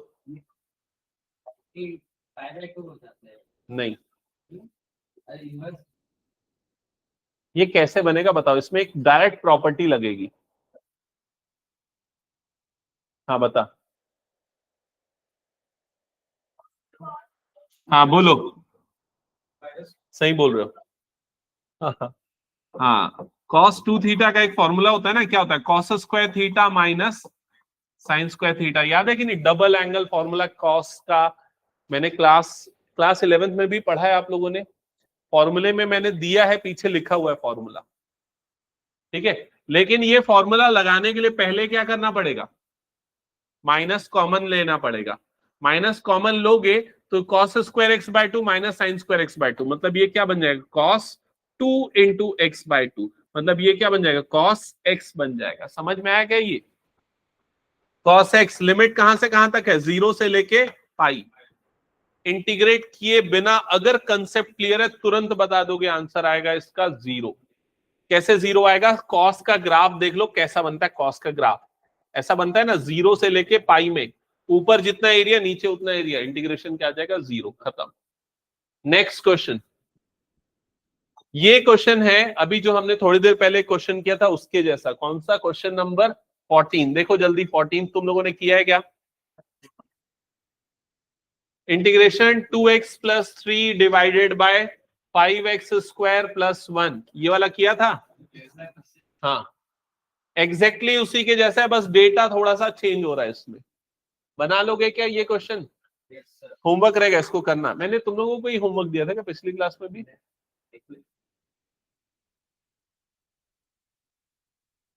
नहीं, ये कैसे बनेगा बताओ, इसमें एक डायरेक्ट प्रॉपर्टी लगेगी। हाँ बता। हाँ बोलो, सही बोल रहे हो। हाँ, cos 2 थीटा का एक फॉर्मूला होता है ना, क्या होता है? cos square theta minus sine square theta, याद है कि नहीं? डबल एंगल फॉर्मूला cos का मैंने क्लास 11th में भी पढ़ा है आप लोगों ने। फॉर्मूले में मैंने दिया है, पीछे लिखा हुआ है फॉर्मूला, ठीक है। लेकिन ये फॉर्मूला लगाने के लिए पहले क्या करना पड़ेगा? माइनस कॉमन लेना पड़ेगा। माइनस कॉमन लोगे तो cos square x by 2 minus sine square x by 2, मतलब ये क्या बन जाएगा? cos 2 इंटू एक्स बाय 2, मतलब ये क्या बन जाएगा? cos x बन जाएगा। समझ में आया क्या? ये cos x लिमिट कहां से कहां तक है? 0 से लेके पाई। इंटीग्रेट किए बिना अगर कंसेप्ट क्लियर है तुरंत बता दोगे, आंसर आएगा इसका 0। कैसे 0 आएगा? cos का ग्राफ देख लो कैसा बनता है। cos का ग्राफ ऐसा बनता है ना, 0 से लेके पाई में, ऊपर जितना एरिया नीचे उतना एरिया, इंटीग्रेशन क्या आ जाएगा? 0, खत्म। नेक्स्ट क्वेश्चन, ये क्वेश्चन है अभी जो हमने थोड़ी देर पहले क्वेश्चन किया था उसके जैसा। कौन सा? Question number 14। देखो जल्दी, 14 तुम लोगों ने किया है क्या? Integration 2x plus 3 divided by 5x square plus 1, ये वाला किया था। हाँ, एग्जैक्टली उसी के जैसा है, बस डेटा थोड़ा सा चेंज हो रहा है इसमें। बना लोगे क्या ये क्वेश्चन? होमवर्क रहेगा, इसको करना। मैंने तुम लोगों को ही होमवर्क दिया था क्या पिछली क्लास में भी?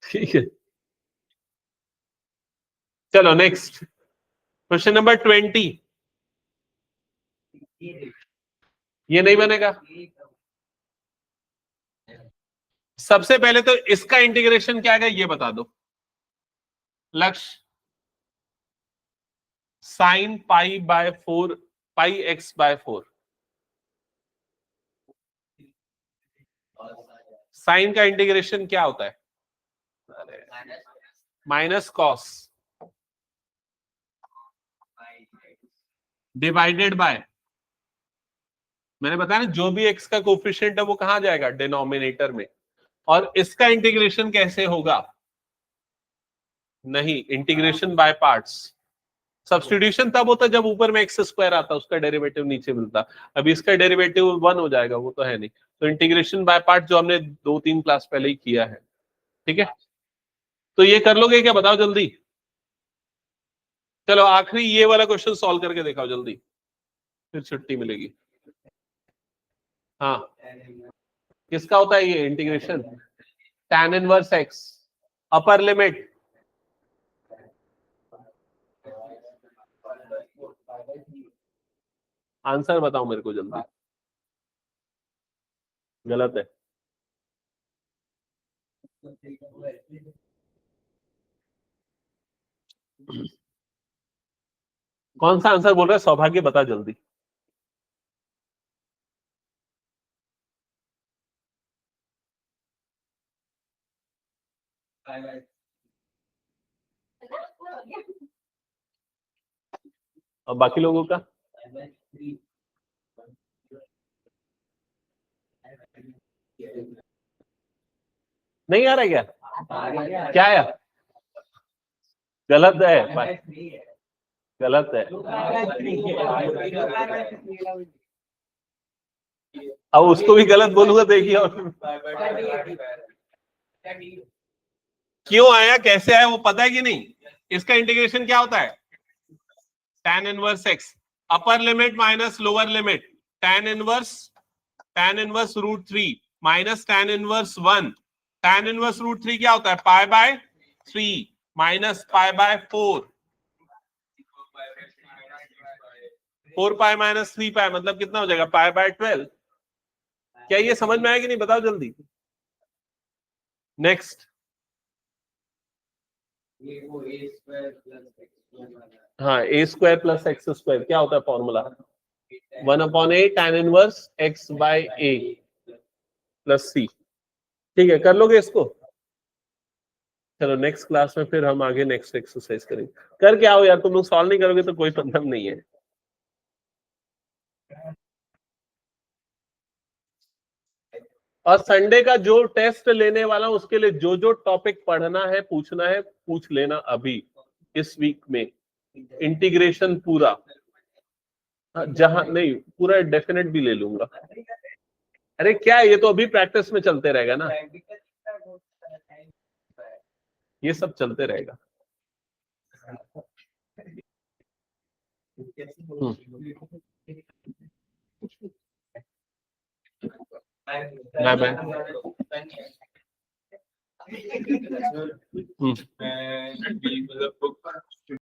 ठीक है, चलो नेक्स्ट क्वेश्चन नंबर 20। ये नहीं बनेगा। सबसे पहले तो इसका इंटीग्रेशन क्या है ये बता दो। Lakshya, sine pi by 4, pi x by 4। Sine का इंटीग्रेशन क्या होता है? माइनस कॉस डिवाइडेड बाय, मैंने बताया ना जो भी एक्स का कोफिशिएंट है वो कहां जाएगा? डिनोमिनेटर में। और इसका इंटीग्रेशन कैसे होगा? नहीं, इंटीग्रेशन बाय पार्ट्स। सब्स्टिट्यूशन तब होता जब ऊपर में एक्स स्क्वायर आता, उसका डेरिवेटिव नीचे मिलता। अभी इसका डेरिवेटिव 1 हो जाएगा, वो तो है नहीं। तो इंटीग्रेशन बाय पार्ट जो हमने 2-3 क्लास पहले ही किया है, ठीक है। तो ये कर लोगे क्या बताओ जल्दी? चलो आखिरी ये वाला क्वेश्चन सॉल्व करके दिखाओ जल्दी, फिर छुट्टी मिलेगी। हाँ, किसका होता है ये integration? tan inverse x, upper limit answer बताओ मेरे को जल्दी। गलत है। कौन सा आंसर बोल रहा है? सौभाग्य बता जल्दी। और बाकी लोगों का? नहीं आ रहा है क्या? क्या है? गलत है भाई, गलत है। अब उसको भी गलत बोलूंगा देखिए। और क्यों आया, कैसे आया वो पता है कि नहीं? इसका इंटीग्रेशन क्या होता है? tan इनवर्स x, अपर limit minus lower limit, tan inverse √3 minus tan inverse 1। tan inverse √3 क्या होता है? π/3 माइनस π/4, 4π माइनस 3π मतलब कितना हो जाएगा? π/12। क्या ये समझ में आया कि नहीं? बताओ जल्दी। नेक्स्ट। हाँ, a² + x² क्या होता है formula? 1/a tan inverse x/a + c। ठीक है, कर लोगे इसको? चलो नेक्स्ट क्लास में फिर हम आगे नेक्स्ट एक्सरसाइज करेंगे। करके आओ यार, तुम लोग सॉल्व नहीं करोगे तो कोई मतलब नहीं है। और संडे का जो टेस्ट लेने वाला हूं उसके लिए जो जो टॉपिक पढ़ना है, पूछना है, पूछ लेना अभी इस वीक में। इंटीग्रेशन पूरा, जहां नहीं पूरा डेफिनेट भी ले लूंगा। अरे क्या है, ये तो अभी प्रैक्टिस में चलते रहेगा ना, ये सब चलते रहेगा। Bye bye.